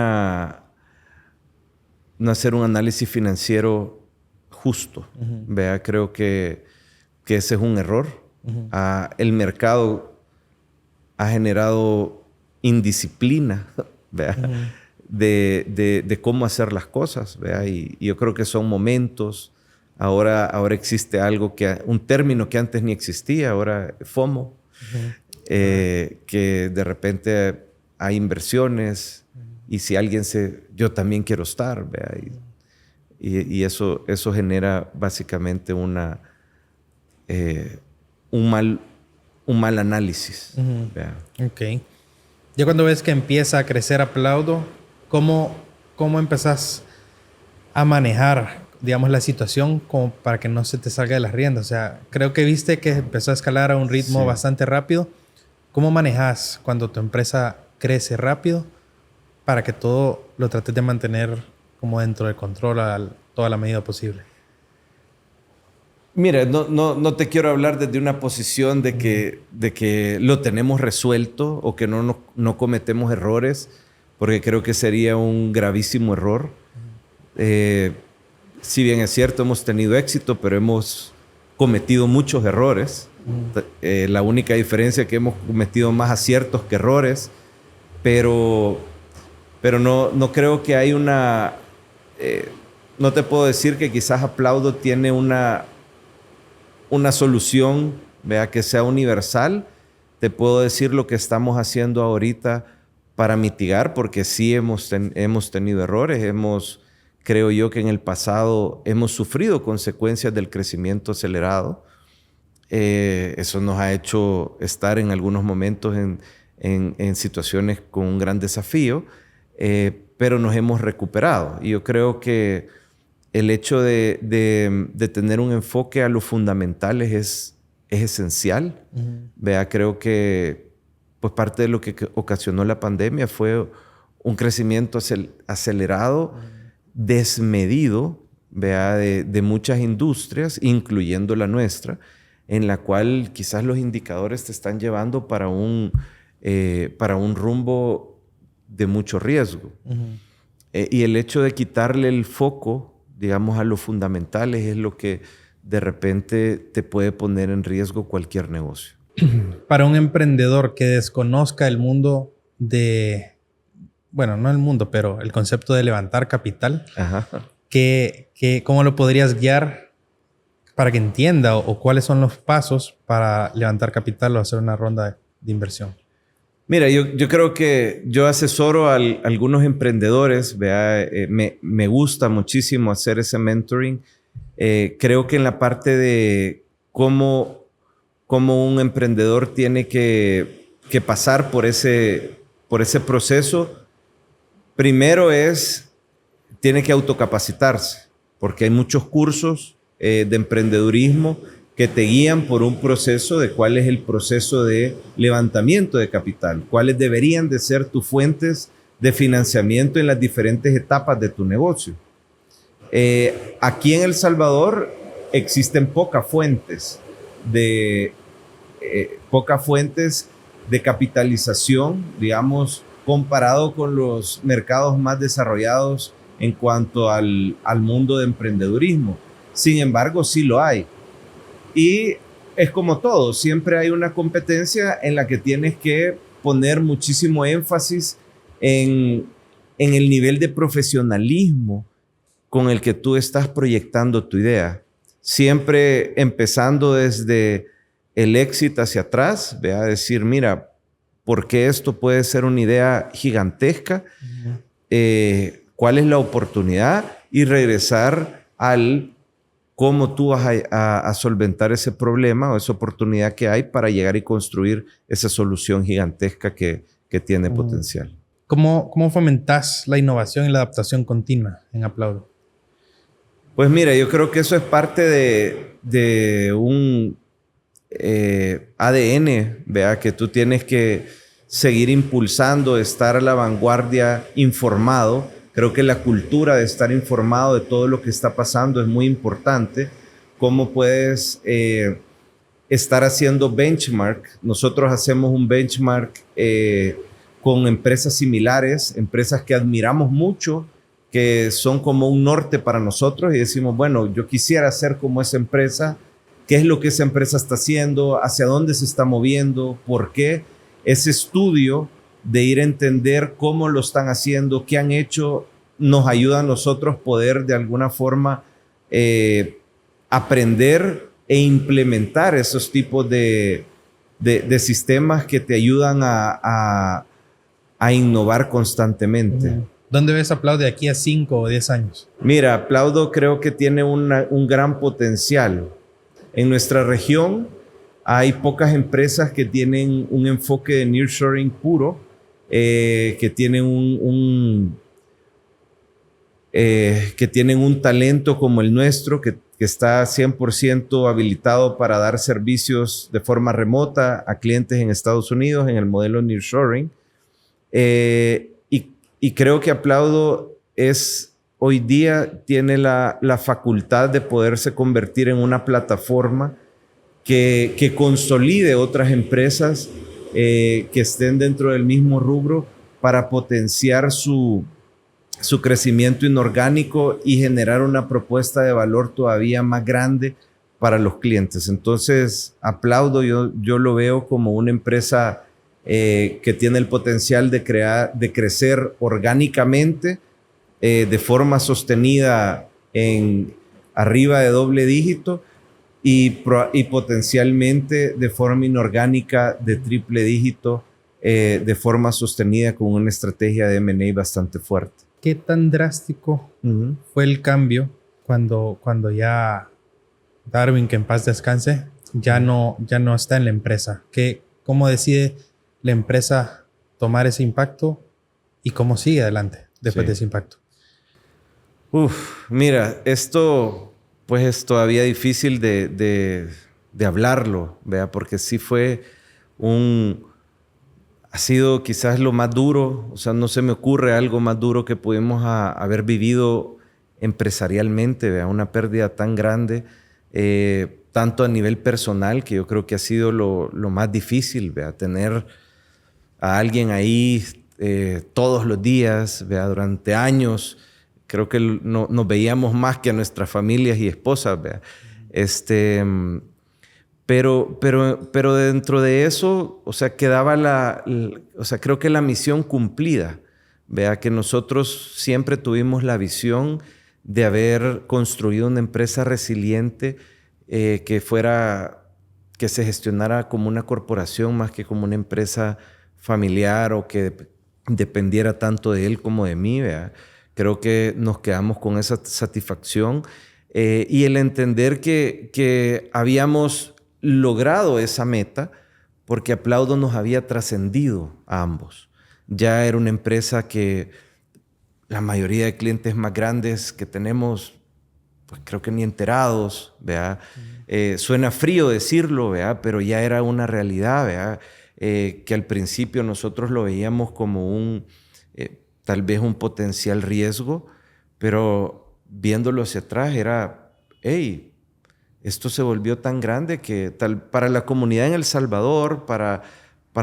análisis financiero justo. ¿Vea? Creo que ese es un error. El mercado ha generado indisciplina, ¿vea? De cómo hacer las cosas, ¿vea? Y yo creo que son momentos. Ahora existe un término que antes ni existía, ahora FOMO, que de repente hay inversiones y si alguien yo también quiero estar, ¿vea? Y eso genera básicamente un mal análisis. Ok. Ya cuando ves que empieza a crecer Aplaudo, ¿cómo empezás a manejar, digamos, la situación como para que no se te salga de las riendas? O sea, creo que viste que empezó a escalar a un ritmo bastante rápido. ¿Cómo manejas cuando tu empresa crece rápido para que todo lo trates de mantener como dentro del control a toda la medida posible? Mira, no te quiero hablar desde una posición de que lo tenemos resuelto o que no cometemos errores, porque creo que sería un gravísimo error. Si bien es cierto, hemos tenido éxito, pero hemos cometido muchos errores. La única diferencia es que hemos cometido más aciertos que errores, pero no creo que hay una... no te puedo decir que quizás Aplaudo tiene una solución, vea, que sea universal. Te puedo decir lo que estamos haciendo ahorita para mitigar, porque sí hemos tenido errores. Creo yo que en el pasado hemos sufrido consecuencias del crecimiento acelerado. Eso nos ha hecho estar en algunos momentos en situaciones con un gran desafío, pero nos hemos recuperado. Y yo creo que el hecho de tener un enfoque a los fundamentales es esencial. Vea, creo que pues parte de lo que ocasionó la pandemia fue un crecimiento acelerado, desmedido, vea, de muchas industrias, incluyendo la nuestra, en la cual quizás los indicadores te están llevando para un rumbo de mucho riesgo. Y el hecho de quitarle el foco, digamos, a los fundamentales es lo que de repente te puede poner en riesgo cualquier negocio. Para un emprendedor que desconozca el mundo bueno, no el mundo, pero el concepto de levantar capital, Ajá. ¿cómo lo podrías guiar para que entienda o cuáles son los pasos para levantar capital o hacer una ronda de inversión? Mira, yo creo que yo asesoro a algunos emprendedores, me gusta muchísimo hacer ese mentoring. Creo que en la parte de cómo un emprendedor tiene que pasar por ese proceso, primero tiene que autocapacitarse, porque hay muchos cursos de emprendedurismo que te guían por un proceso de cuál es el proceso de levantamiento de capital, cuáles deberían de ser tus fuentes de financiamiento en las diferentes etapas de tu negocio. Aquí en El Salvador existen pocas fuentes de capitalización, digamos, comparado con los mercados más desarrollados en cuanto al mundo de emprendedurismo. Sin embargo, sí lo hay. Y es como todo, siempre hay una competencia en la que tienes que poner muchísimo énfasis en el nivel de profesionalismo con el que tú estás proyectando tu idea. Siempre empezando desde el éxito hacia atrás, a decir, mira, ¿por qué esto puede ser una idea gigantesca? ¿Cuál es la oportunidad? Y regresar al cómo tú vas a solventar ese problema o esa oportunidad que hay para llegar y construir esa solución gigantesca que tiene potencial. ¿Cómo fomentas la innovación y la adaptación continua en Aplaudo? Pues mira, yo creo que eso es parte de un ADN, ¿verdad? Que tú tienes que seguir impulsando, estar a la vanguardia, informado. Creo que la cultura de estar informado de todo lo que está pasando es muy importante. ¿Cómo puedes estar haciendo benchmark? Nosotros hacemos un benchmark con empresas similares, empresas que admiramos mucho, que son como un norte para nosotros y decimos, bueno, yo quisiera ser como esa empresa. ¿Qué es lo que esa empresa está haciendo? ¿Hacia dónde se está moviendo? ¿Por qué? Ese estudio de ir a entender cómo lo están haciendo, qué han hecho, nos ayuda a nosotros poder de alguna forma aprender e implementar esos tipos de sistemas que te ayudan a innovar constantemente. ¿Dónde ves Aplaudo de aquí a 5 o 10 años? Mira, Aplaudo creo que tiene un gran potencial. En nuestra región hay pocas empresas que tienen un enfoque de nearshoring puro, que tienen un talento como el nuestro, que está 100% habilitado para dar servicios de forma remota a clientes en Estados Unidos en el modelo nearshoring. Y creo que Aplaudo hoy día tiene la facultad de poderse convertir en una plataforma que consolide otras empresas que estén dentro del mismo rubro para potenciar su crecimiento inorgánico y generar una propuesta de valor todavía más grande para los clientes. Entonces, Aplaudo yo lo veo como una empresa que tiene el potencial de crecer orgánicamente, de forma sostenida arriba de doble dígito y potencialmente de forma inorgánica de triple dígito, de forma sostenida con una estrategia de M&A bastante fuerte. ¿Qué tan drástico fue el cambio cuando ya Darwin, que en paz descanse, ya no está en la empresa? ¿Cómo decide la empresa tomar ese impacto y cómo sigue adelante después de ese impacto? Mira, esto pues es todavía difícil de hablarlo, ¿vea? Porque sí ha sido quizás lo más duro, o sea, no se me ocurre algo más duro que pudimos haber vivido empresarialmente, ¿vea? Una pérdida tan grande, tanto a nivel personal, que yo creo que ha sido lo más difícil, ¿vea? Tener a alguien ahí todos los días, ¿vea? Durante años, creo que nos veíamos más que a nuestras familias y esposas, ¿verdad? Pero dentro de eso, o sea, quedaba o sea, creo que la misión cumplida. Vea que nosotros siempre tuvimos la visión de haber construido una empresa resiliente que se gestionara como una corporación más que como una empresa familiar o que dependiera tanto de él como de mí, ¿vea? Creo que nos quedamos con esa satisfacción y el entender que habíamos logrado esa meta porque Aplaudo nos había trascendido a ambos. Ya era una empresa que la mayoría de clientes más grandes que tenemos, pues creo que ni enterados, ¿verdad? Suena frío decirlo, ¿verdad? Pero ya era una realidad, ¿verdad? Que al principio nosotros lo veíamos como tal vez un potencial riesgo, pero viéndolo hacia atrás era, hey, esto se volvió tan grande que para la comunidad en El Salvador, para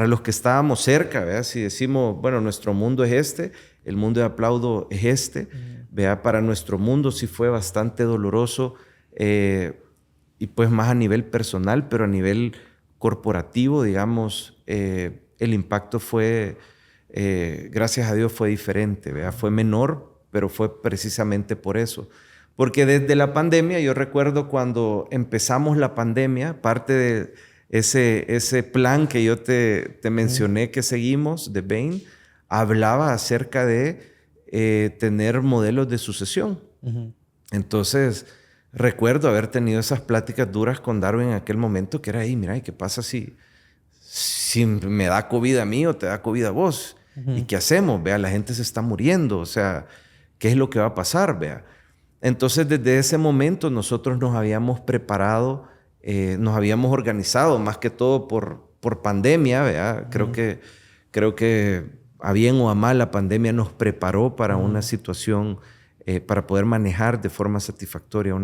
los que estábamos cerca, ¿verdad? Si decimos, bueno, nuestro mundo es este, el mundo de Aplaudo es este, ¿verdad? Para nuestro mundo sí fue bastante doloroso y pues más a nivel personal, pero a nivel corporativo, digamos, el impacto fue, gracias a Dios, fue diferente, ¿verdad? Fue menor, pero fue precisamente por eso. Porque desde la pandemia, yo recuerdo cuando empezamos la pandemia, parte de ese plan que yo te mencioné que seguimos de Bain, hablaba acerca de tener modelos de sucesión. Entonces, recuerdo haber tenido esas pláticas duras con Darwin en aquel momento, que era, hey, mira, ¿y qué pasa si me da COVID a mí o te da COVID a vos? ¿Y qué hacemos? Vea, la gente se está muriendo. O sea, ¿qué es lo que va a pasar? Vea. Entonces, desde ese momento nosotros nos habíamos preparado, nos habíamos organizado, más que todo por pandemia, ¿verdad? Creo que a bien o a mal la pandemia nos preparó para una situación, para poder manejar de forma satisfactoria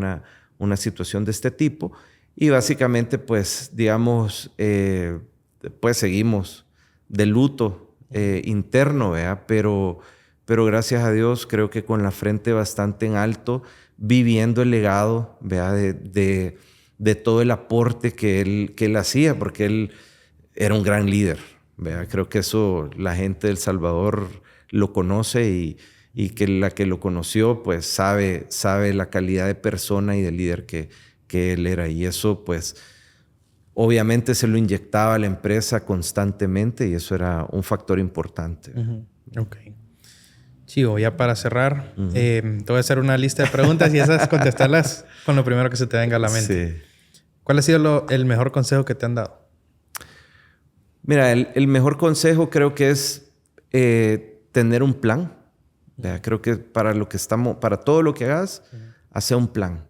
una situación de este tipo. Y básicamente, pues, digamos, pues seguimos de luto interno, ¿verdad? Pero gracias a Dios creo que con la frente bastante en alto, viviendo el legado, ¿verdad? De todo el aporte que él hacía, porque él era un gran líder, ¿verdad? Creo que eso la gente de El Salvador lo conoce y que la que lo conoció pues sabe la calidad de persona y de líder que él era. Y eso pues obviamente se lo inyectaba a la empresa constantemente y eso era un factor importante. Ok. Chivo, ya para cerrar, te voy a hacer una lista de preguntas y esas contestarlas con lo primero que se te venga a la mente. Sí. ¿Cuál ha sido el mejor consejo que te han dado? Mira, el mejor consejo creo que es tener un plan. Creo que para todo lo que hagas, hacer un plan.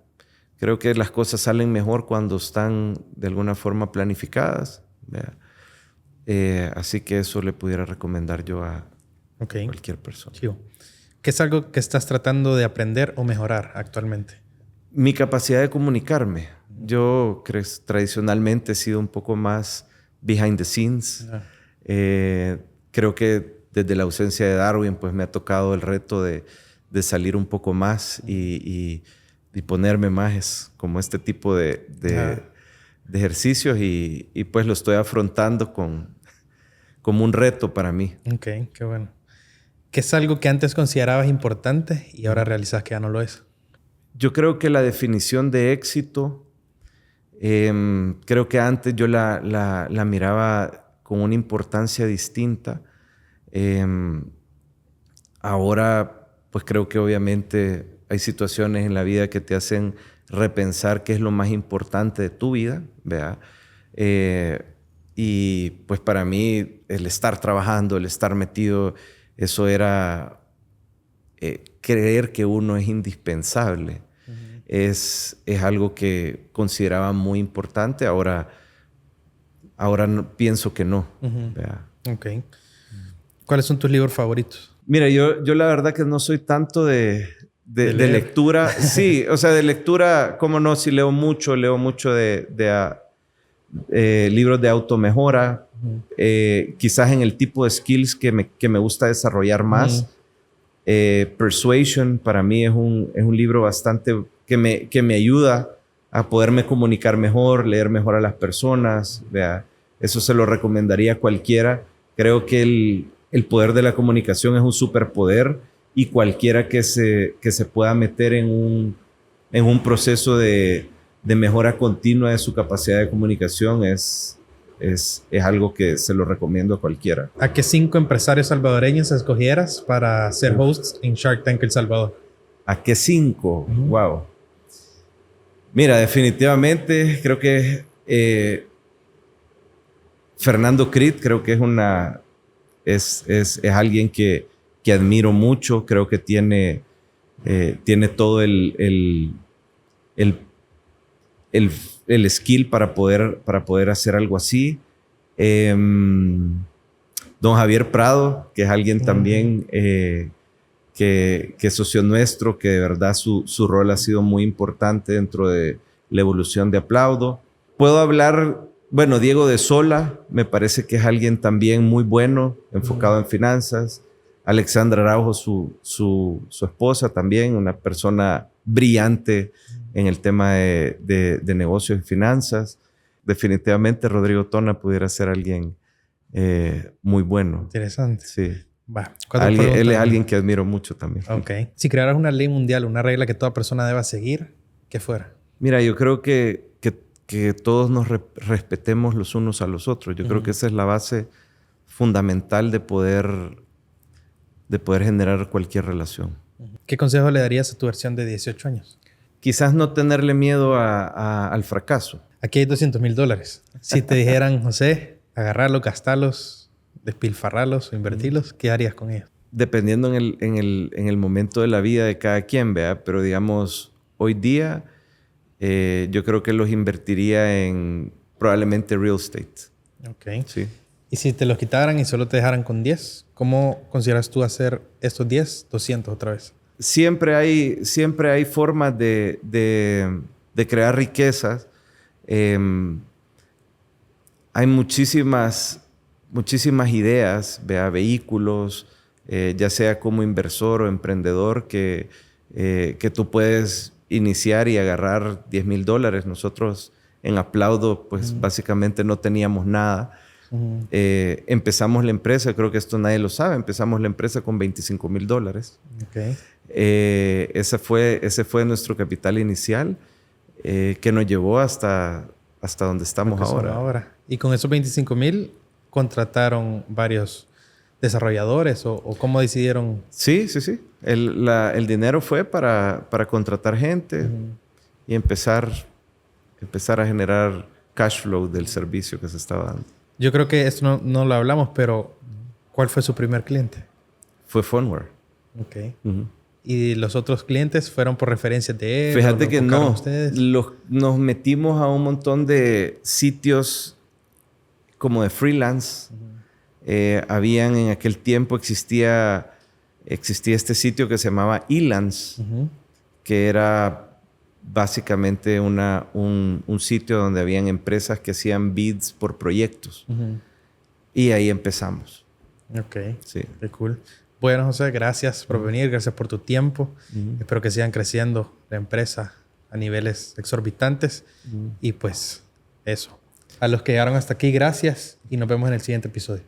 Creo que las cosas salen mejor cuando están de alguna forma planificadas. Así que eso le pudiera recomendar yo a cualquier persona. Chivo. ¿Qué es algo que estás tratando de aprender o mejorar actualmente? Mi capacidad de comunicarme. Yo tradicionalmente he sido un poco más behind the scenes. Creo que desde la ausencia de Darwin pues me ha tocado el reto de salir un poco más y ponerme más como este tipo de ejercicios y pues lo estoy afrontando como un reto para mí. Ok, qué bueno. ¿Qué es algo que antes considerabas importante y ahora realizas que ya no lo es? Yo creo que la definición de éxito, creo que antes yo la miraba con una importancia distinta. Ahora, pues creo que obviamente hay situaciones en la vida que te hacen repensar qué es lo más importante de tu vida, ¿verdad? Y pues para mí el estar trabajando, el estar metido, eso era creer que uno es indispensable. Es algo que consideraba muy importante. Ahora pienso que no. Ok. ¿Cuáles son tus libros favoritos? Mira, yo la verdad que no soy tanto de lectura. Sí, o sea, de lectura, cómo no, sí leo mucho de libros de automejora. Quizás en el tipo de skills que me gusta desarrollar más. Persuasion para mí es un libro bastante que me ayuda a poderme comunicar mejor, leer mejor a las personas. Vea, eso se lo recomendaría a cualquiera. Creo que el poder de la comunicación es un superpoder y cualquiera que se pueda meter en un proceso de mejora continua de su capacidad de comunicación es algo que se lo recomiendo a cualquiera. ¿A qué 5 empresarios salvadoreños escogieras para ser hosts en Shark Tank El Salvador? ¿A qué 5? Wow. Mira, definitivamente creo que Fernando Crid creo que es alguien que admiro mucho. Creo que tiene todo el skill para poder hacer algo así. Don Javier Prado, que es alguien también que es socio nuestro, que de verdad su rol ha sido muy importante dentro de la evolución de Aplaudo. Puedo hablar, bueno, Diego de Sola, me parece que es alguien también muy bueno, enfocado en finanzas. Alexandra Araujo, su esposa también, una persona brillante en el tema de negocios y finanzas. Definitivamente Rodrigo Tona pudiera ser alguien muy bueno. Interesante. Sí. Va, él es alguien que admiro mucho también. Ok. Si crearas una ley mundial, una regla que toda persona deba seguir, ¿qué fuera? Mira, yo creo que todos nos respetemos los unos a los otros. Yo creo que esa es la base fundamental de poder generar cualquier relación. ¿Qué consejo le darías a tu versión de 18 años? Quizás no tenerle miedo al fracaso. Aquí hay $200,000. Si te dijeran, José, agarrarlos, gastarlos, despilfarrarlos o invertirlos, ¿qué harías con ellos? Dependiendo en el momento de la vida de cada quien, ¿vea? Pero digamos, hoy día yo creo que los invertiría en probablemente real estate. Ok. Sí. Y si te los quitaran y solo te dejaran con 10, ¿cómo consideras tú hacer estos 10, 200 otra vez? Siempre hay formas de crear riquezas. Hay muchísimas ideas, vea, vehículos, ya sea como inversor o emprendedor, que tú puedes iniciar y agarrar $10,000. Nosotros en Aplaudo, pues básicamente no teníamos nada. Empezamos la empresa, creo que esto nadie lo sabe, empezamos la empresa con $25,000. Okay. Ese fue nuestro capital inicial, que nos llevó hasta donde estamos ahora. Y con esos 25,000 contrataron varios desarrolladores o cómo decidieron. Sí. El dinero fue para contratar gente y empezar a generar cash flow del servicio que se estaba dando. Yo creo que esto no lo hablamos, pero ¿cuál fue su primer cliente? Fue Phoneware. Ok. ¿Y los otros clientes fueron por referencias de él? Fíjate que no. Nos metimos a un montón de sitios como de freelance. En aquel tiempo existía este sitio que se llamaba Elance, que era básicamente un sitio donde habían empresas que hacían bids por proyectos. Y ahí empezamos. Ok. Sí. Qué cool. Bueno, José, gracias por venir. Gracias por tu tiempo. Espero que sigan creciendo la empresa a niveles exorbitantes. Y pues eso. A los que llegaron hasta aquí, gracias. Y nos vemos en el siguiente episodio.